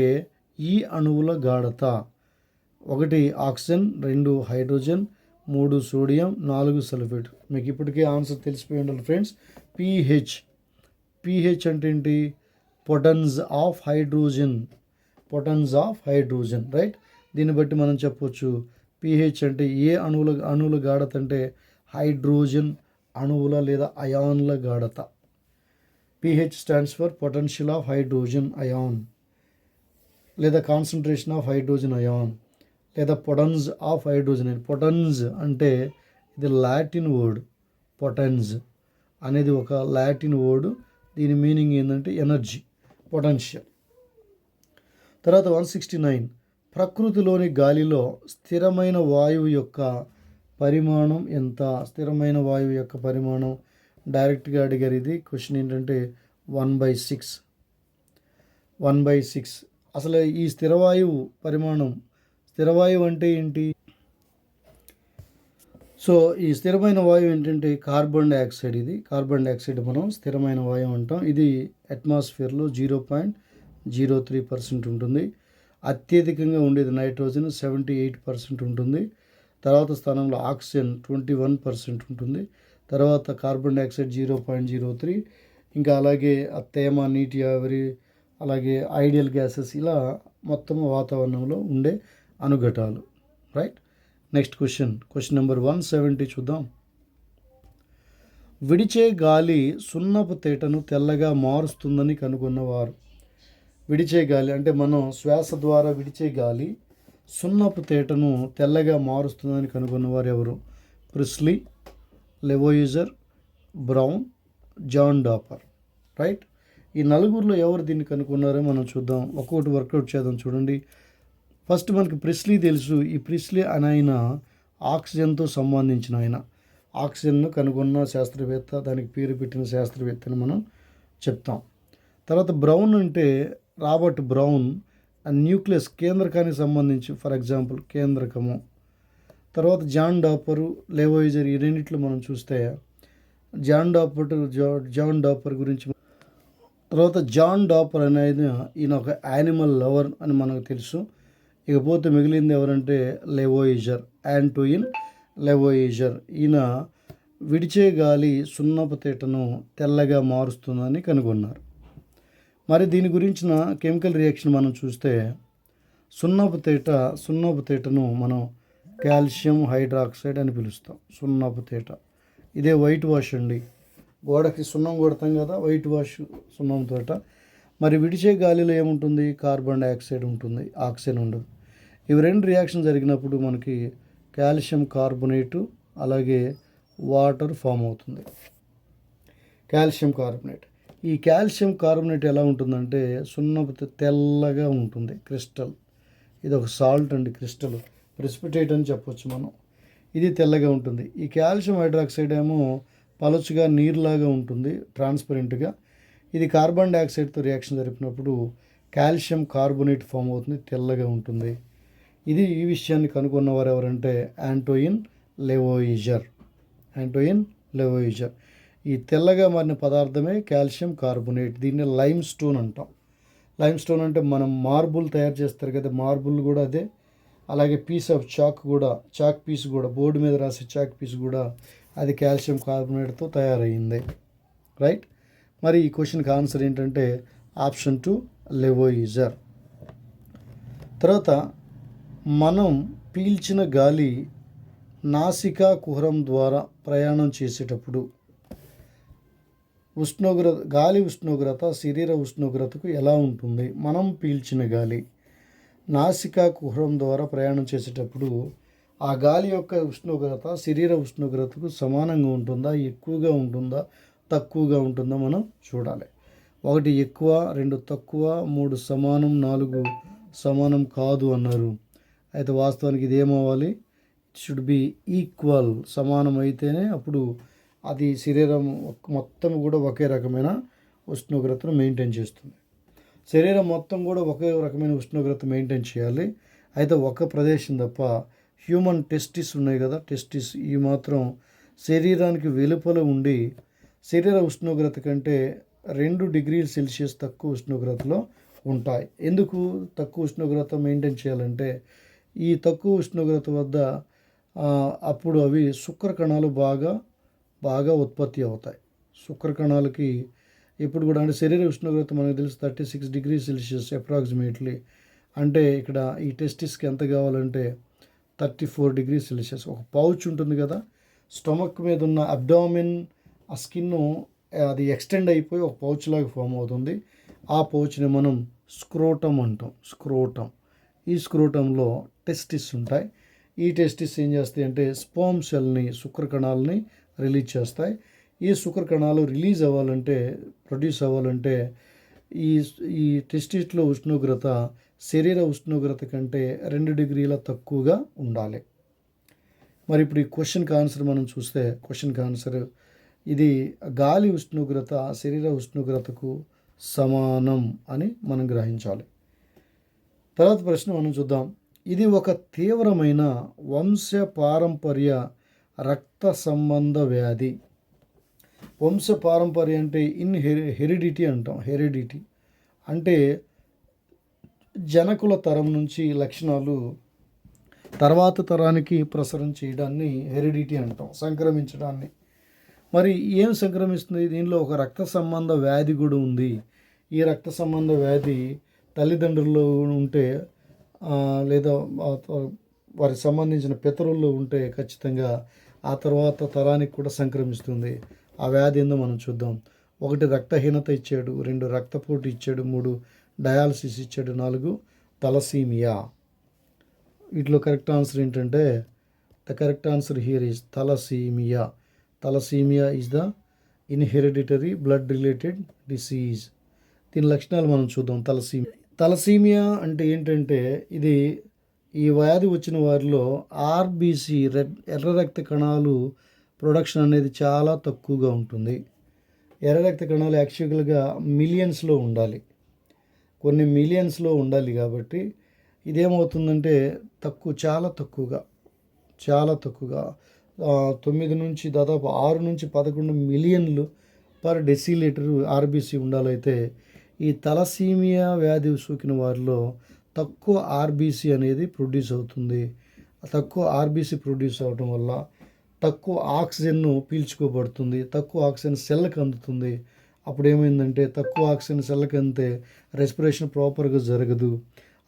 ఈ అణువుల గాఢత. 1 ఆక్సిజన్, 2 హైడ్రోజన్, 3 సోడియం, 4 సల్ఫేట్. మీకు ఇప్పటికే ఆన్సర్ తెలిసిపోయి ఉండాలి ఫ్రెండ్స్. pH అంటే ఏంటి? Potence of hydrogen. రైట్, దీన్ని బట్టి మనం చెప్పొచ్చు pH అంటే ఏ అణువుల గాఢత అంటే హైడ్రోజన్ అణువుల లేదా అయాన్ల గాఢత. pH stands for potential of hydrogen ion, లేదా కాన్సన్ట్రేషన్ ఆఫ్ హైడ్రోజన్ అయాన్, లేదా పొటెన్స్ ఆఫ్ హైడ్రోజన్. పొటెన్స్ అంటే ఇది లాటిన్ వర్డ్. పొటెన్స్ అనేది ఒక లాటిన్ వర్డ్. దీని మీనింగ్ ఏంటంటే ఎనర్జీ, పొటెన్షియల్. తర్వాత 169, ప్రకృతిలోని గాలిలో స్థిరమైన వాయువు యొక్క పరిమాణం ఎంత? స్థిరమైన వాయువు యొక్క పరిమాణం డైరెక్ట్గా అడిగారు. ఇది క్వశ్చన్ ఏంటంటే 1/6. అసలు ఈ స్థిరవాయువు పరిమాణం, స్థిరవాయువు అంటే ఏంటి? సో ఈ స్థిరమైన వాయువు ఏంటంటే కార్బన్ డైఆక్సైడ్. ఇది కార్బన్ డైఆక్సైడ్ మనం స్థిరమైన వాయువు అంటాం. ఇది అట్మాస్ఫియర్లో 0.03% ఉంటుంది. అత్యధికంగా ఉండేది నైట్రోజన్ 78% ఉంటుంది. తర్వాత స్థానంలో ఆక్సిజన్ 21% ఉంటుంది. తర్వాత కార్బన్ డైఆక్సైడ్ 0.03, ఇంకా అలాగే తేమ, నీటి ఆవిరి, అలాగే ఐడియల్ గ్యాసెస్, ఇలా మొత్తం వాతావరణంలో ఉండే అణుఘటాలు. రైట్, నెక్స్ట్ క్వశ్చన్ నెంబర్ 170 చూద్దాం. విడిచే గాలి సున్నపు తేటను తెల్లగా మారుస్తుందని కనుగొన్నవారు. విడిచే గాలి అంటే మనం శ్వాస ద్వారా విడిచే గాలి సున్నపు తేటను తెల్లగా మారుస్తుందని కనుగొన్నవారు ఎవరు? ప్రిస్లీ, లెవోయిజర్, బ్రౌన్, జాన్ డాపర్. రైట్, ఈ నలుగురిలో ఎవరు దీన్ని కనుక్కున్నారో మనం చూద్దాం. ఒక్కొక్కటి వర్కౌట్ చేద్దాం. చూడండి, ఫస్ట్ మనకి ప్రిస్లీ తెలుసు. ఈ ప్రిస్లీ అని ఆయన ఆక్సిజన్తో సంబంధించిన ఆయన. ఆక్సిజన్ను కనుగొన్న శాస్త్రవేత్త, దానికి పేరు పెట్టిన శాస్త్రవేత్తని మనం చెప్తాం. తర్వాత బ్రౌన్ అంటే రాబర్ట్ బ్రౌన్ న్యూక్లియస్ కేంద్రకానికి సంబంధించి, ఫర్ ఎగ్జాంపుల్ కేంద్రకము. తర్వాత జాన్ డాపరు, లెవోయిజర్, ఈ రెండిట్లో మనం చూస్తే జాన్ డాపర్ గురించి. తర్వాత జాన్ డాపర్ అనేది ఈయన ఒక యానిమల్ లవర్ అని మనకు తెలుసు. ఇకపోతే మిగిలింది ఎవరంటే లెవోయిజర్, యాంటోయిన్ లెవోయిజర్. ఈయన విడిచే గాలి సున్నపు తేటను తెల్లగా మారుస్తుందని కనుగొన్నారు. మరి దీని గురించిన కెమికల్ రియాక్షన్ మనం చూస్తే సున్నపు తేటను మనం కాల్షియం హైడ్రాక్సైడ్ అని పిలుస్తాం. సున్నపు తేట ఇదే వైట్ వాష్ అండి. గోడకి సున్నం కొడతాం కదా, వైట్ వాష్ సున్నం తోట. మరి విడిచే గాలిలో ఏముంటుంది? కార్బన్ డైఆక్సైడ్ ఉంటుంది, ఆక్సిజన్ ఉండదు. ఇవి రెండు రియాక్షన్ జరిగినప్పుడు మనకి కాల్షియం కార్బోనేటు అలాగే వాటర్ ఫామ్ అవుతుంది. Calcium carbonate. ఈ కాల్షియం కార్బోనేట్ ఎలా ఉంటుందంటే సున్నపు తెల్లగా ఉంటుంది, క్రిస్టల్. ఇది ఒక సాల్ట్ అండి, క్రిస్టల్, ప్రెసిపిటేట్ అని చెప్పొచ్చు మనం. ఇది తెల్లగా ఉంటుంది. ఈ కాల్షియం హైడ్రాక్సైడ్ ఏమో పలుచగా నీరులాగా ఉంటుంది, ట్రాన్స్పరెంట్గా. ఇది కార్బన్ డైఆక్సైడ్తో రియాక్షన్ జరిపినప్పుడు కాల్షియం కార్బోనేట్ ఫామ్ అవుతుంది, తెల్లగా ఉంటుంది. ఈ విషయాన్ని కనుగొన్నవారు ఎవరంటే యాంటోయిన్ లెవోయిజర్. ఈ తెల్లగా మారిన పదార్థమే కాల్షియం కార్బోనేట్. దీన్ని లైమ్ స్టోన్ అంటాం. లైమ్ స్టోన్ అంటే మనం మార్బుల్ తయారు చేస్తారు కదా, మార్బుల్ కూడా అదే. అలాగే పీస్ ఆఫ్ చాక్ పీస్ కూడా, బోర్డు మీద రాసే చాక్ పీస్ కూడా అది కాల్షియం కార్బోనేట్తో తయారయ్యింది. రైట్. మరి ఈ క్వశ్చన్కి ఆన్సర్ ఏంటంటే ఆప్షన్ 2 లెవోయిజర్. తర్వాత మనం పీల్చిన గాలి నాసికా కుహరం ద్వారా ప్రయాణం చేసేటప్పుడు గాలి ఉష్ణోగ్రత శరీర ఉష్ణోగ్రతకు ఎలా ఉంటుంది? మనం పీల్చిన గాలి నాసికా కుహరం ద్వారా ప్రయాణం చేసేటప్పుడు ఆ గాలి యొక్క ఉష్ణోగ్రత శరీర ఉష్ణోగ్రతకు సమానంగా ఉంటుందా, ఎక్కువగా ఉంటుందా, తక్కువగా ఉంటుందా మనం చూడాలి. 1 ఎక్కువ, 2 తక్కువ, 3 సమానం, 4 సమానం కాదు అన్నారు. అయితే వాస్తవానికి ఇది ఏమవ్వాలి? It should be equal. సమానం అయితేనే అప్పుడు అది శరీరం మొత్తం కూడా ఒకే రకమైన ఉష్ణోగ్రతను మెయింటైన్ చేస్తుంది. శరీరం మొత్తం కూడా ఒకే రకమైన ఉష్ణోగ్రత మెయింటైన్ చేయాలి. అయితే ఒక ప్రదేశం తప్ప, హ్యూమన్ టెస్టిస్ ఉన్నాయి కదా, టెస్టిస్, ఈ మాత్రం శరీరానికి వెలుపల ఉండి శరీర ఉష్ణోగ్రత కంటే 2 డిగ్రీల సెల్సియస్ తక్కువ ఉష్ణోగ్రతలో ఉంటాయి. ఎందుకు తక్కువ ఉష్ణోగ్రత మెయింటైన్ చేయాలంటే ఈ తక్కువ ఉష్ణోగ్రత వద్ద అప్పుడు అవి శుక్ర కణాలు బాగా ఉత్పత్తి అవుతాయి. శుక్ర కణాలకి ఇప్పుడు కూడా అంటే శరీర ఉష్ణోగ్రత మనకు తెలుసు 36 డిగ్రీ సెల్సియస్ అప్రాక్సిమేట్లీ. అంటే ఇక్కడ ఈ టెస్టిస్కి ఎంత కావాలంటే 34 డిగ్రీ సెల్సియస్. ఒక పౌచ్ ఉంటుంది కదా, స్టమక్ మీద ఉన్న అబ్డామిన్, ఆ స్కిన్ అది ఎక్స్టెండ్ అయిపోయి ఒక పౌచ్ లాగా ఫామ్ అవుతుంది. ఆ పౌచ్ని మనం స్క్రోటం అంటాం. ఈ స్క్రోటంలో టెస్టిస్ ఉంటాయి. ఈ టెస్టిస్ ఏం చేస్తాయి అంటే స్పర్మ్ సెల్ని, శుక్రకణాలని రిలీజ్ చేస్తాయి. ఈ శుక్రకణాలు ప్రొడ్యూస్ అవ్వాలంటే ఈ టెస్టిస్లో ఉష్ణోగ్రత శరీర ఉష్ణోగ్రత కంటే 2 డిగ్రీల తక్కువగా ఉండాలి. మరి ఇప్పుడు ఈ క్వశ్చన్కి ఆన్సర్ మనం చూస్తే, క్వశ్చన్కి ఆన్సర్ ఇది గాలి ఉష్ణోగ్రత శరీర ఉష్ణోగ్రతకు సమానం అని మనం గ్రహించాలి. తర్వాత ప్రశ్న మనం చూద్దాం. ఇది ఒక తీవ్రమైన వంశపారంపర్య రక్త సంబంధ వ్యాధి. వంశపారంపర్య అంటే హెరిడిటీ అంటాం. హెరిడిటీ అంటే జనకుల తరం నుంచి లక్షణాలు తర్వాత తరానికి ప్రసరణ చేయడాన్ని హెరిడిటీ అంటాం, సంక్రమించడాన్ని. మరి ఏం సంక్రమిస్తుంది? దీనిలో ఒక రక్త సంబంధ వ్యాధి కూడా ఉంది. ఈ రక్త సంబంధ వ్యాధి తల్లిదండ్రుల్లో ఉంటే లేదా వారికి సంబంధించిన పితరుల్లో ఉంటే ఖచ్చితంగా ఆ తర్వాత తరానికి కూడా సంక్రమిస్తుంది. ఆ వ్యాధి ఏందో మనం చూద్దాం. 1 రక్తహీనత ఇచ్చాడు, 2 రక్తపోటు ఇచ్చాడు, 3 డయాలసిస్ ఇచ్చాడు, 4 తలసీమియా. వీటిలో కరెక్ట్ ఆన్సర్ ఏంటంటే the correct answer here is thalassemia. Thalassemia is the hereditary blood related disease. దీని లక్షణాలు మనం చూద్దాం. తలసీమియా అంటే ఏంటంటే ఈ వ్యాధి వచ్చిన వారిలో ఆర్బీసీ ఎర్ర రక్త కణాలు ప్రొడక్షన్ అనేది చాలా తక్కువగా ఉంటుంది. ఎర్ర రక్త కణాలు యాక్చువల్గా మిలియన్స్లో ఉండాలి, కొన్ని మిలియన్స్లో ఉండాలి. కాబట్టి ఇదేమవుతుందంటే చాలా తక్కువగా 9 నుంచి దాదాపు 6 నుంచి 11 మిలియన్లు పర్ డెసిలీటర్ ఆర్బీసీ ఉండాలైతే ఈ తలసీమియా వ్యాధి సోకిన వారిలో తక్కువ ఆర్బీసీ అనేది ప్రొడ్యూస్ అవుతుంది. తక్కువ ఆర్బీసీ ప్రొడ్యూస్ అవడం వల్ల తక్కువ ఆక్సిజన్ను పీల్చుకోబడుతుంది, తక్కువ ఆక్సిజన్ సెల్కి అందుతుంది. అప్పుడు ఏమైందంటే తక్కువ ఆక్సిజన్ సెల్కి అంతే రెస్పిరేషన్ ప్రాపర్గా జరగదు,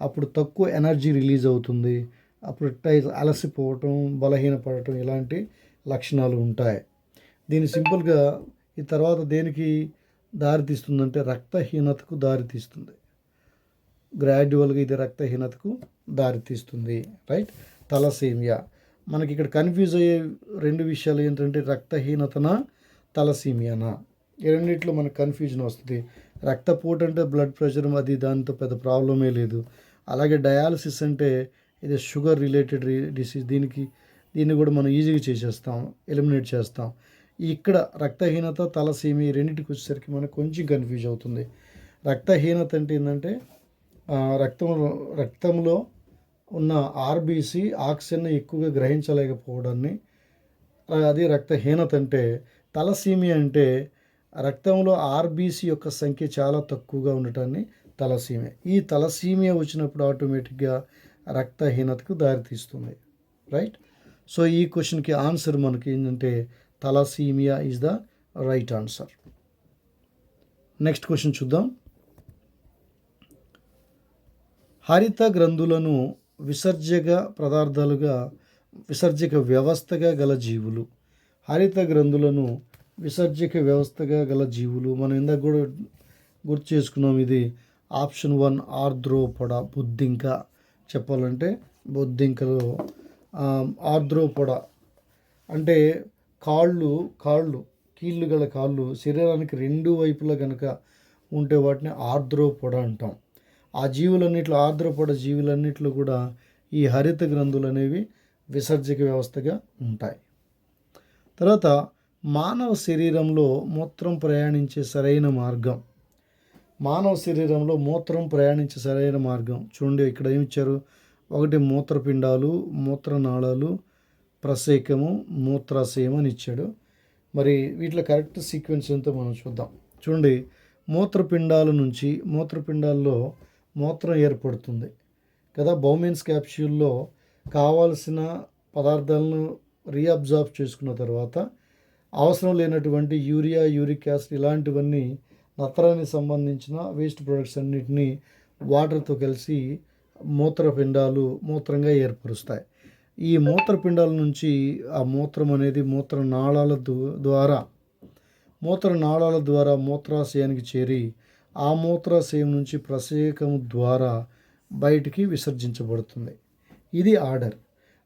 అప్పుడు తక్కువ ఎనర్జీ రిలీజ్ అవుతుంది, అప్పుడు అలసిపోవటం, బలహీనపడటం ఇలాంటి లక్షణాలు ఉంటాయి. దీని సింపుల్గా ఈ తర్వాత దేనికి దారితీస్తుందంటే రక్తహీనతకు దారితీస్తుంది. గ్రాడ్యువల్గా ఇది రక్తహీనతకు దారితీస్తుంది. Right, thalassemia. మనకి ఇక్కడ కన్ఫ్యూజ్ అయ్యే 2 విషయాలు ఏంటంటే రక్తహీనతనా తలసీమియానా, ఈ రెండిట్లో మనకు కన్ఫ్యూజన్ వస్తుంది. రక్తపోటు అంటే బ్లడ్ ప్రెషర్, అది దాంతో పెద్ద ప్రాబ్లమే లేదు. అలాగే డయాలసిస్ అంటే ఇది షుగర్ రిలేటెడ్ డిసీజ్, దీన్ని కూడా మనం ఈజీగా చేసేస్తాం, ఎలిమినేట్ చేస్తాం. ఇక్కడ రక్తహీనత తలసీమి రెండింటికి వచ్చేసరికి మనకు కొంచెం కన్ఫ్యూజ్ అవుతుంది. రక్తహీనత అంటే ఏంటంటే రక్తంలో ఉన్న ఆర్బీసీ ఆక్సిజన్ ఎక్కువగా గ్రహించలేకపోవడాన్ని, అది రక్తహీనత. అంటే తలసీమియా అంటే రక్తంలో ఆర్బీసీ యొక్క సంఖ్య చాలా తక్కువగా ఉండటాన్ని తలసీమియా. ఈ తలసీమియా వచ్చినప్పుడు ఆటోమేటిక్గా రక్తహీనతకు దారితీస్తుంది. రైట్, సో ఈ క్వశ్చన్కి ఆన్సర్ మనకి ఏంటంటే thalassaemia is the right answer. Next question చూద్దాం. హరిత గ్రంథులను విసర్జక వ్యవస్థగా గల జీవులు. హరిత గ్రంథులను విసర్జక వ్యవస్థగా గల జీవులు మనం ఇందాక కూడా గుర్తు చేసుకున్నాం. ఇది ఆప్షన్ 1 ఆర్ద్రోపొడ, బొద్దింక. చెప్పాలంటే బొద్దింకలో ఆర్ద్రోపొడ అంటే కీళ్ళు గల కాళ్ళు శరీరానికి 2 వైపులా కనుక ఉంటే వాటిని ఆర్ద్రోపొడ అంటాం. ఆ జీవులన్నిట్లో, ఆర్ద్రోపొడ జీవులన్నిట్లో కూడా ఈ హరిత గ్రంథులు అనేవి విసర్జక వ్యవస్థగా ఉంటాయి. తర్వాత మానవ శరీరంలో మూత్రం ప్రయాణించే సరైన మార్గం చూడండి. ఇక్కడ ఏమి ఇచ్చారు? 1 మూత్రపిండాలు, మూత్రనాళాలు, ప్రసేకము, మూత్రాశయం అని ఇచ్చాడు. మరి వీటిలో కరెక్ట్ సీక్వెన్స్ ఎంతో మనం చూద్దాం. చూడండి, మూత్రపిండాల్లో మూత్రం ఏర్పడుతుంది కదా. బౌమెన్స్ క్యాప్స్యూల్లో కావాల్సిన పదార్థాలను రీఅబ్జార్బ్ చేసుకున్న తర్వాత అవసరం లేనటువంటి యూరియా, యూరిక్ యాసిడ్ ఇలాంటివన్నీ నత్రానికి సంబంధించిన వేస్ట్ ప్రొడక్ట్స్ అన్నిటినీ వాటర్తో కలిసి మూత్రపిండాలు మూత్రంగా ఏర్పరుస్తాయి. ఈ మూత్రపిండాల నుంచి ఆ మూత్రం అనేది మూత్రనాళాల ద్వారా మూత్రాశయానికి చేరి ఆ మూత్రాశయం నుంచి ప్రసేకము ద్వారా బయటికి విసర్జించబడుతుంది. ఇది ఆర్డర్.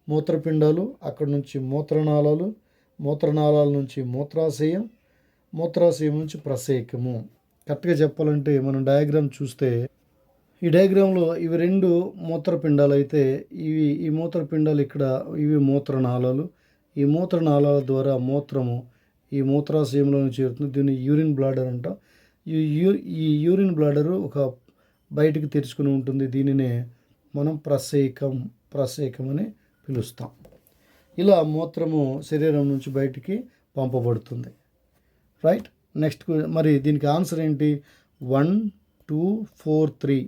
మూత్రపిండాలు, అక్కడి నుంచి మూత్రనాళాల నుంచి మూత్రాశయం నుంచి ప్రసేకము. కరెక్ట్గా చెప్పాలంటే మనం డయాగ్రామ్ చూస్తే ఈ డయాగ్రామ్లో ఇవి 2 మూత్రపిండాలు అయితే ఈ మూత్రపిండాలు ఇక్కడ ఇవి మూత్రనాళాలు. ఈ మూత్రనాళాల ద్వారా మూత్రము ఈ మూత్రాశయంలో చేరుతుంది. దీన్ని యూరిన్ బ్లాడర్ అంటాం. ఈ యూరిన్ బ్లాడరు ఒక బయటికి తెరుచుకుని ఉంటుంది. దీనినే మనం ప్రసేకం అని పిలుస్తాం. ఇలా మూత్రము శరీరం నుంచి బయటికి పంపబడుతుంది. రైట్, నెక్స్ట్ మరి దీనికి ఆన్సర్ ఏంటి? 1 2 4 3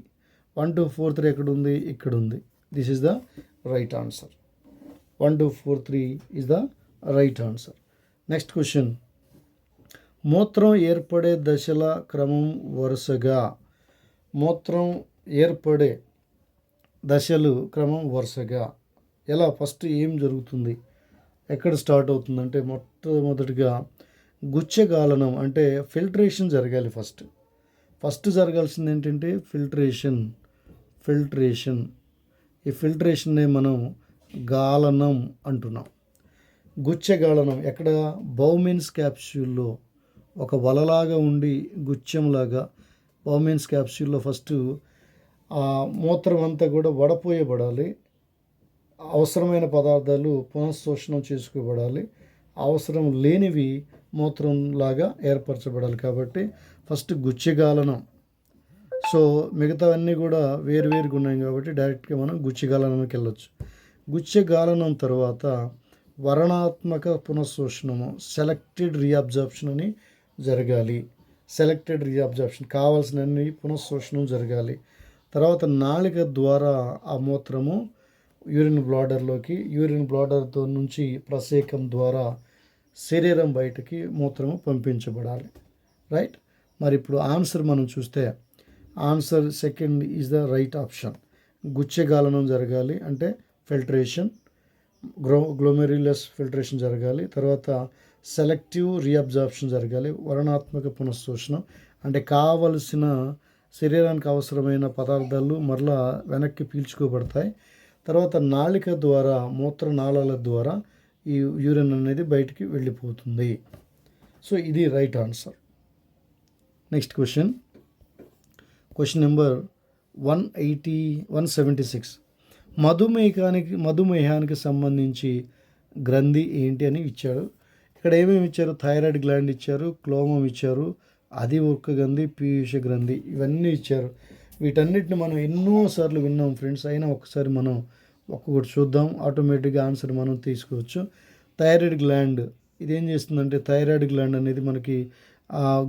1 2 4 3 ఎక్కడ ఉంది? ఇక్కడ ఉంది. This is the right answer. 1 2 4 3 is the right answer. Next question. మూత్రం ఏర్పడే దశల క్రమం వరుసగా. మూత్రం ఏర్పడే దశలు క్రమం వరుసగా ఎలా? ఫస్ట్ ఏం జరుగుతుంది, ఎక్కడ స్టార్ట్ అవుతుందంటే మొట్టమొదటిగా గుచ్చగాలనం అంటే ఫిల్టరేషన్ జరగాలి. ఫస్ట్ జరగాల్సింది ఏంటంటే ఫిల్టరేషన్. ఈ ఫిల్టరేషన్నే మనం గాలనం అంటున్నాం. గుచ్చగాలనం ఎక్కడ? బౌమెన్స్ క్యాప్స్యూల్లో ఒక వలలాగా ఉండి గుచ్చంలాగా బౌమెన్స్ క్యాప్స్యూల్లో ఫస్ట్ ఆ మూత్రం అంతా కూడా వడపోయబడాలి. అవసరమైన పదార్థాలు పునఃశోషణం చేసుకోబడాలి. అవసరం లేనివి మూత్రంలాగా ఏర్పరచబడాలి. కాబట్టి ఫస్ట్ గుచ్చిగాలనం. సో మిగతావన్నీ కూడా వేరువేరుగా ఉన్నాయి కాబట్టి డైరెక్ట్గా మనం గుచ్చిగాలనంకి వెళ్ళొచ్చు. గుచ్చిగాలనం తర్వాత వర్ణాత్మక పునఃశోషణము, సెలెక్టెడ్ రీఅబ్జార్ప్షన్ అని జరగాలి. సెలెక్టెడ్ రీఅబ్జార్ప్షన్ కావాల్సినన్ని పునఃశోషణం జరగాలి. తర్వాత నాళిక ద్వారా ఆ మూత్రము యూరిన్ బ్లాడర్లోకి, యూరిన్ బ్లాడర్తో నుంచి ప్రసేకం ద్వారా శరీరం బయటకి మూత్రము పంపించబడాలి. రైట్. మరి ఇప్పుడు ఆన్సర్ మనం చూస్తే answer second is the right option. గుచ్చెగాలనం జరగాలి అంటే ఫిల్టరేషన్, గ్లోమెరులస్ ఫిల్టరేషన్ జరగాలి. తర్వాత సెలెక్టివ్ రీఅబ్జార్ప్షన్ జరగాలి. వర్ణాత్మక పునఃశోషణం అంటే కావలసిన శరీరానికి అవసరమైన పదార్థాలు మరలా వెనక్కి పీల్చుకోబడతాయి. తర్వాత నాళిక ద్వారా, మూత్రనాళాల ద్వారా ఈ యూరిన్ అనేది బయటికి వెళ్ళిపోతుంది. సో ఇది right answer. Next question number 176. మధుమేహానికి సంబంధించి గ్రంథి ఏంటి అని ఇచ్చాడు. ఇక్కడ ఏమేమి ఇచ్చారు? థైరాయిడ్ గ్లాండ్ ఇచ్చారు, క్లోమం ఇచ్చారు, అధివృక్క గ్రంథి, పీయూష గ్రంథి ఇవన్నీ ఇచ్చారు. వీటన్నిటిని మనం ఎన్నోసార్లు విన్నాం ఫ్రెండ్స్. అయినా ఒకసారి మనం ఒక్కొక్కటి చూద్దాం. ఆటోమేటిక్గా ఆన్సర్ మనం తీసుకోవచ్చు. థైరాయిడ్ గ్లాండ్ ఇదేం చేస్తుందంటే, థైరాయిడ్ గ్లాండ్ అనేది మనకి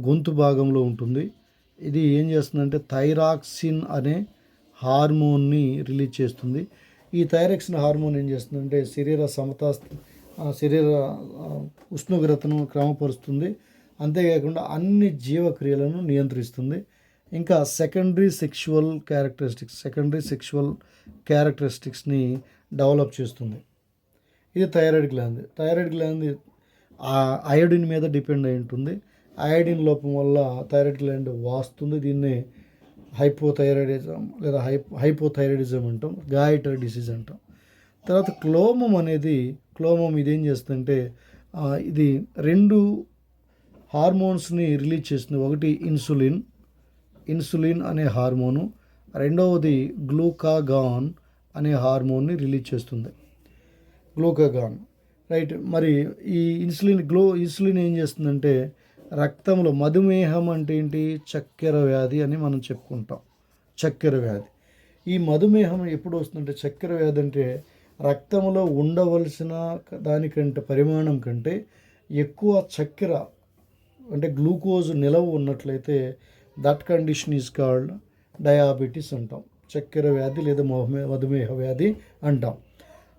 గొంతు భాగంలో ఉంటుంది. ఇది ఏం చేస్తుందంటే థైరాక్సిన్ అనే హార్మోన్ని రిలీజ్ చేస్తుంది. ఈ థైరాక్సిన్ హార్మోన్ ఏం చేస్తుందంటే శరీర ఉష్ణోగ్రతను క్రమపరుస్తుంది. అంతేకాకుండా అన్ని జీవక్రియలను నియంత్రిస్తుంది. ఇంకా సెకండరీ సెక్షువల్ క్యారెక్టరిస్టిక్స్ని డెవలప్ చేస్తుంది. ఇది థైరాయిడ్ గ్లాండ్ అయోడిన్ మీద డిపెండ్ అయి ఉంటుంది. అయోడిన్ లోపం వల్ల థైరాయిడ్ గ్లాండ్ వాస్తుంది. దీన్ని హైపోథైరాయిడిజం లేదా హైపోథైరాయిడిజం అంటాం, గాయటరీ డిసీజ్ అంటాం. తర్వాత క్లోమం ఇదేం చేస్తుందంటే ఇది 2 హార్మోన్స్ని రిలీజ్ చేస్తుంది. ఒకటి ఇన్సులిన్ అనే హార్మోను, రెండవది గ్లూకాగాన్ అనే హార్మోన్ని రిలీజ్ చేస్తుంది. Glucagon right. మరి ఈ ఇన్సులిన్ ఏం చేస్తుందంటే రక్తంలో, మధుమేహం అంటే ఏంటి? చక్కెర వ్యాధి అని మనం చెప్పుకుంటాం. చక్కెర వ్యాధి. ఈ మధుమేహం ఎప్పుడు వస్తుందంటే, చక్కెర వ్యాధి అంటే రక్తంలో ఉండవలసిన దానికంటే పరిమాణం కంటే ఎక్కువ చక్కెర అంటే గ్లూకోజ్ నిలవ ఉన్నట్లయితే that condition is called diabetes అంటాం. చక్కెర వ్యాధి లేదా మధుమేహ వ్యాధి అంటాం.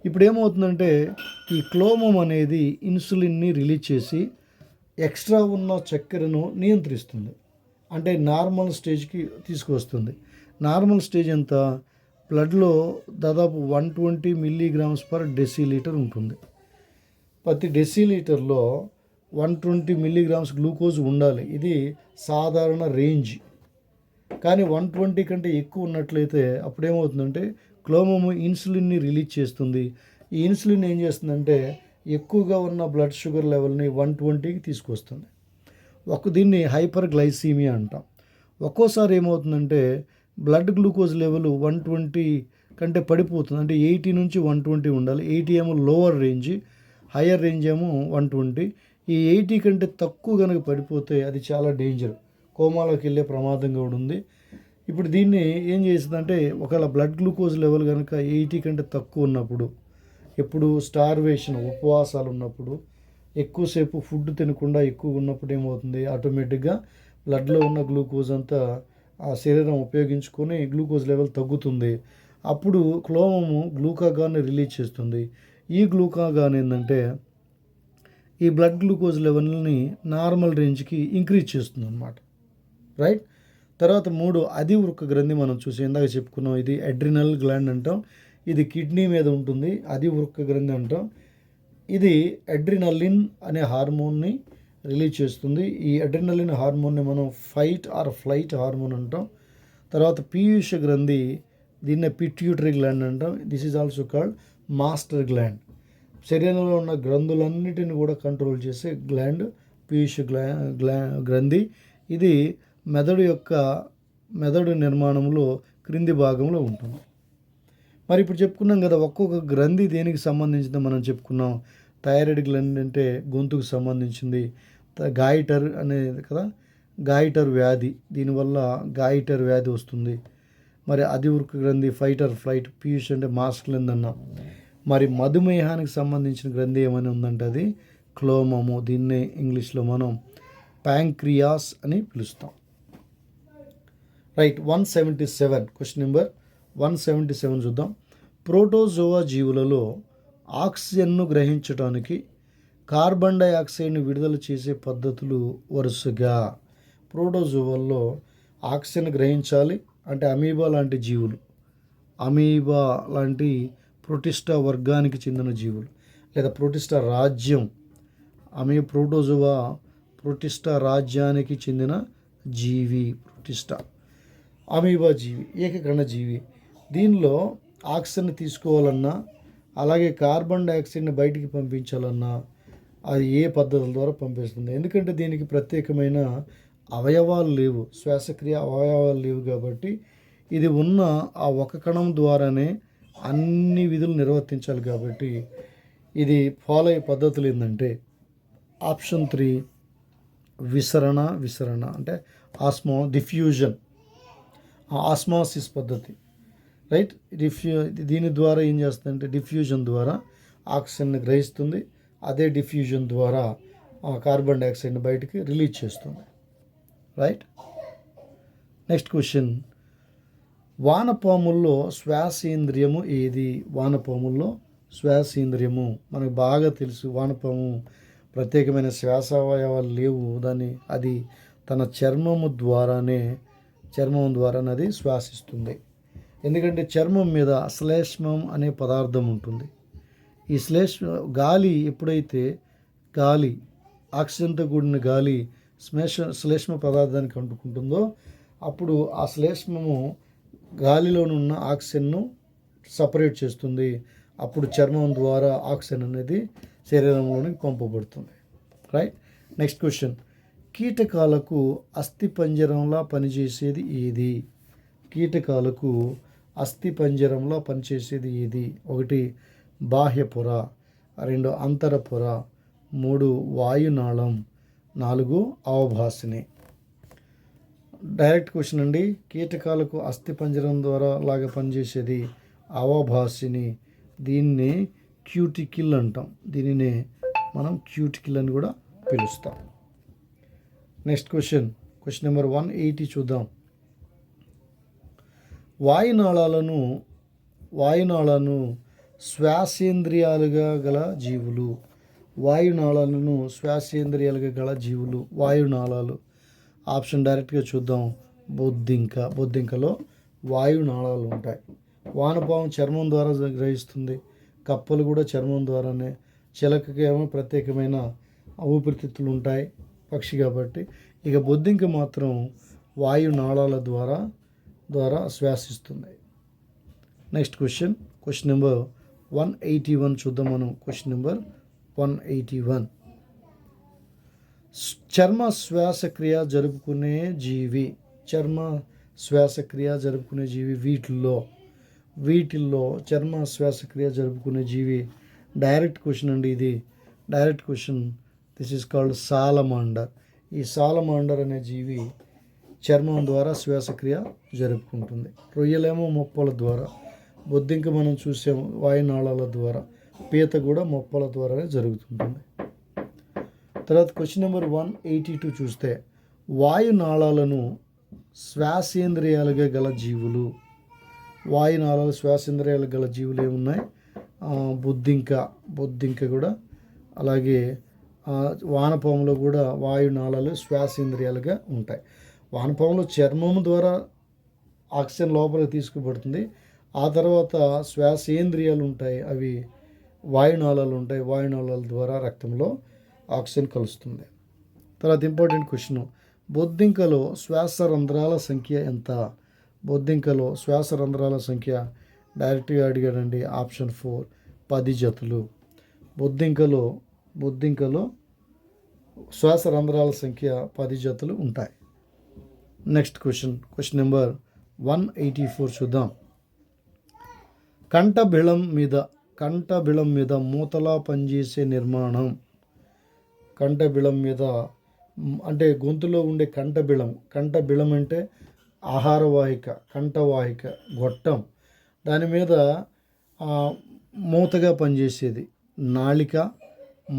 ఇప్పుడు ఏమవుతుందంటే ఈ క్లోమం అనేది ఇన్సులిన్ని రిలీజ్ చేసి ఎక్స్ట్రా ఉన్న చక్కెరను నియంత్రిస్తుంది. అంటే నార్మల్ స్టేజ్కి తీసుకువస్తుంది. నార్మల్ స్టేజ్ ఎంత? బ్లడ్లో దాదాపు 120 mg/dL ఉంటుంది. ప్రతి డెసిలీటర్లో 120 mg గ్లూకోజ్ ఉండాలి. ఇది సాధారణ రేంజ్. కానీ 120 కంటే ఎక్కువ ఉన్నట్లయితే అప్పుడేమవుతుందంటే క్లోమము ఇన్సులిన్ని రిలీజ్ చేస్తుంది. ఈ ఇన్సులిన్ ఏం చేస్తుందంటే ఎక్కువగా ఉన్న బ్లడ్ షుగర్ లెవెల్ని 120కి తీసుకొస్తుంది. దీన్ని హైపర్ గ్లైసీమియా అంటాం. ఒక్కోసారి ఏమవుతుందంటే బ్లడ్ గ్లూకోజ్ లెవెల్ 120 కంటే పడిపోతుంది. అంటే 80 నుంచి 120 ఉండాలి. 80 ఏమో లోవర్ రేంజ్, హయ్యర్ రేంజ్ ఏమో 120. ఈ 80 కంటే తక్కువ కనుక పడిపోతే అది చాలా డేంజర్, కోమాలోకి వెళ్ళే ప్రమాదం కూడా ఉంది. ఇప్పుడు దీన్ని ఏం చేస్తుందంటే ఒకవేళ బ్లడ్ గ్లూకోజ్ లెవెల్ కనుక 80 కంటే తక్కువ ఉన్నప్పుడు, ఎప్పుడు స్టార్వేషన్ ఉపవాసాలు ఉన్నప్పుడు, ఎక్కువసేపు ఫుడ్ తినకుండా ఎక్కువ ఉన్నప్పుడు ఏమవుతుంది, ఆటోమేటిక్గా బ్లడ్లో ఉన్న గ్లూకోజ్ అంతా ఆ శరీరం ఉపయోగించుకొని గ్లూకోజ్ లెవెల్ తగ్గుతుంది. అప్పుడు క్లోమము గ్లూకాగాన్ని రిలీజ్ చేస్తుంది. ఈ గ్లూకాగాన్ ఏంటంటే ఈ బ్లడ్ గ్లూకోజ్ లెవెల్ని నార్మల్ రేంజ్కి ఇంక్రీజ్ చేస్తుంది అన్నమాట. రైట్. తర్వాత 3 అధివృక్క గ్రంథి మనం చూసి ఇందాక చెప్పుకున్నాం. ఇది అడ్రినల్ గ్లాండ్ అంటాం. ఇది కిడ్నీ మీద ఉంటుంది. అధివృక్క గ్రంథి అంటాం. ఇది అడ్రినలిన్ అనే హార్మోన్ని రిలీజ్ చేస్తుంది. ఈ అడ్రినలిన్ హార్మోన్ని మనం ఫైట్ ఆర్ ఫ్లైట్ హార్మోన్ అంటాం. తర్వాత పీయూష గ్రంథి, దీన్నే పిట్యూటరీ గ్లాండ్ అంటాం. This is also called master gland. శరీరంలో ఉన్న గ్రంథులన్నిటిని కూడా కంట్రోల్ చేసే గ్లాండ్ పీయూష గ్రంథి. ఇది మెదడు నిర్మాణంలో క్రింది భాగంలో ఉంటుంది. మరి ఇప్పుడు చెప్పుకున్నాం కదా, ఒక్కొక్క గ్రంథి దేనికి సంబంధించిందో మనం చెప్పుకున్నాం. థైరాయిడ్ గ్లాండ్ అంటే గొంతుకు సంబంధించింది. గాయిటర్ అనేది కదా, గాయిటర్ వ్యాధి, దీనివల్ల గాయిటర్ వ్యాధి వస్తుంది. మరి అధివృక్క గ్రంథి, ఫైటర్ ఫ్లైట్, పీయూష్ అంటే మాస్ గ్రంథి అన్నాం. మరి మధుమేహానికి సంబంధించిన గ్రంథి ఏమైనా ఉందంటే అది క్లోమము. దీన్నే ఇంగ్లీష్లో మనం ప్యాంక్రియాస్ అని పిలుస్తాం. రైట్, 177 క్వశ్చన్ నెంబర్ 177 చూద్దాం. ప్రోటోజోవా జీవులలో ఆక్సిజన్ను గ్రహించడానికి కార్బన్ డైఆక్సైడ్ను విడుదల చేసే పద్ధతులు వరుసగా. ప్రోటోజోవాల్లో ఆక్సిజన్ గ్రహించాలి అంటే అమీబా లాంటి జీవులు, అమీబా లాంటి ప్రోటిస్టా వర్గానికి చెందిన జీవులు, లేదా ప్రోటిస్టా రాజ్యం. ప్రోటోజోవా ప్రోటిస్టా రాజ్యానికి చెందిన జీవి ప్రోటిస్టా. అమీబా జీవి, ఏకకణ జీవి. దీనిలో ఆక్సిజన్ తీసుకోవాలన్నా అలాగే కార్బన్ డైఆక్సైడ్ని బయటికి పంపించాలన్నా అది ఏ పద్ధతుల ద్వారా పంపిస్తుంది? ఎందుకంటే దీనికి ప్రత్యేకమైన అవయవాలు లేవు, శ్వాసక్రియ అవయవాలు లేవు. కాబట్టి ఇది ఉన్న ఆ ఒక కణం ద్వారానే అన్ని విధులు నిర్వర్తించాలి. కాబట్టి ఇది ఫాలో అయ్యే పద్ధతులు ఏంటంటే ఆప్షన్ 3 విసరణ అంటే డిఫ్యూజన్, ఆస్మాసిస్ పద్ధతి. రైట్, దీని ద్వారా ఏం చేస్తుందంటే డిఫ్యూజన్ ద్వారా ఆక్సిజన్ని గ్రహిస్తుంది. అదే డిఫ్యూజన్ ద్వారా కార్బన్ డైఆక్సైడ్ని బయటికి రిలీజ్ చేస్తుంది. Right, next question. వానపాముల్లో శ్వాసేంద్రియము ఏది? వానపాముల్లో శ్వాసేంద్రియము మనకు బాగా తెలుసు. వానపాము ప్రత్యేకమైన శ్వాసావయవాలు లేవు, అది తన చర్మం ద్వారానే అది శ్వాసిస్తుంది. ఎందుకంటే చర్మం మీద శ్లేష్మం అనే పదార్థం ఉంటుంది. ఈ గాలి ఎప్పుడైతే ఆక్సిజన్తో కూడిన గాలి శ్లేష్మ పదార్థానికి అంటుకుంటుందో అప్పుడు ఆ శ్లేష్మము గాలిలోనున్న ఆక్సిజన్ను సపరేట్ చేస్తుంది. అప్పుడు చర్మం ద్వారా ఆక్సిజన్ అనేది శరీరంలోనికి పంపబడుతుంది. Right, next question. కీటకాలకు అస్థిపంజరంలా పనిచేసేది ఏది? కీటకాలకు అస్థిపంజరంలో పనిచేసేది ఏది? 1 బాహ్య పొర, 2 అంతర పొర, 3 వాయునాళం, 4 అవభాసిని. డైరెక్ట్ క్వశ్చన్ అండి. కీటకాలకు అస్థిపంజరం ద్వారా లాగా పనిచేసేది అవభాసిని. దీన్ని క్యూటికిల్ అంటాం. దీనినే మనం క్యూటికిల్ అని కూడా పిలుస్తాం. నెక్స్ట్ క్వశ్చన్ నెంబర్ 180 చూద్దాం. వాయునాళాలను శ్వాసేంద్రియాలుగా గల జీవులు. వాయునాళాలు. ఆప్షన్ డైరెక్ట్గా చూద్దాం. బొద్దింకలో వాయునాళాలు ఉంటాయి. వానపాము చర్మం ద్వారా గ్రహిస్తుంది. కప్పలు కూడా చర్మం ద్వారానే. చిలకకి ఏమో ప్రత్యేకమైన ఊపిరితిత్తులు ఉంటాయి, పక్షి కాబట్టి. ఇక బొద్దింక మాత్రం వాయునాళాల ద్వారా శ్వాసిస్తుంది. నెక్స్ట్ క్వశ్చన్ నెంబర్ 181 చూద్దాం మనం. Question number 181. చర్మ శ్వాసక్రియ జరుపుకునే జీవి వీటిల్లో చర్మ శ్వాసక్రియ జరుపుకునే జీవి. డైరెక్ట్ క్వశ్చన్ అండి ఇది. Direct question. This is called salamander. ఈ సాలమాండర్ అనే జీవి చర్మం ద్వారా శ్వాసక్రియ జరుపుకుంటుంది. రొయ్యలేమో మొప్పల ద్వారా, బొద్దింక మనం చూసాము వాయునాళాల ద్వారా, పీత కూడా మొప్పల ద్వారానే జరుగుతుంటుంది. తర్వాత క్వశ్చన్ నెంబర్ 182 చూస్తే వాయునాళాలను శ్వాసేంద్రియాలుగా గల జీవులు. శ్వాసేంద్రియాలు గల జీవులు ఏమున్నాయి? బొద్దింక కూడా, అలాగే వానపాములో కూడా వాయునాళాలు శ్వాసేంద్రియాలుగా ఉంటాయి. వానపాములో చర్మము ద్వారా ఆక్సిజన్ లోపలికి తీసుకుపడుతుంది. ఆ తర్వాత శ్వాసేంద్రియాలు ఉంటాయి, అవి వాయునాళాలు ఉంటాయి. వాయునాళాల ద్వారా రక్తంలో ఆక్సిజన్ కలుస్తుంది. తర్వాత ఇంపార్టెంట్ క్వశ్చన్. బొద్దింకలో శ్వాసరంధ్రాల సంఖ్య ఎంత? డైరెక్ట్గా అడిగాడండి. ఆప్షన్ 4 10 జతలు. బొద్దింకలో శ్వాసరంధ్రాల సంఖ్య 10 జతలు ఉంటాయి. నెక్స్ట్ క్వశ్చన్ నెంబర్ 184 చూద్దాం. కంఠబిళం మీద కంఠబిలం మీద మూతలా పనిచేసే నిర్మాణం. కంఠబిలం మీద అంటే గొంతులో ఉండే కంఠబిలం అంటే ఆహారవాహిక, కంఠవాహిక, గొట్టం. దాని మీద మూతగా పనిచేసేది నాళిక,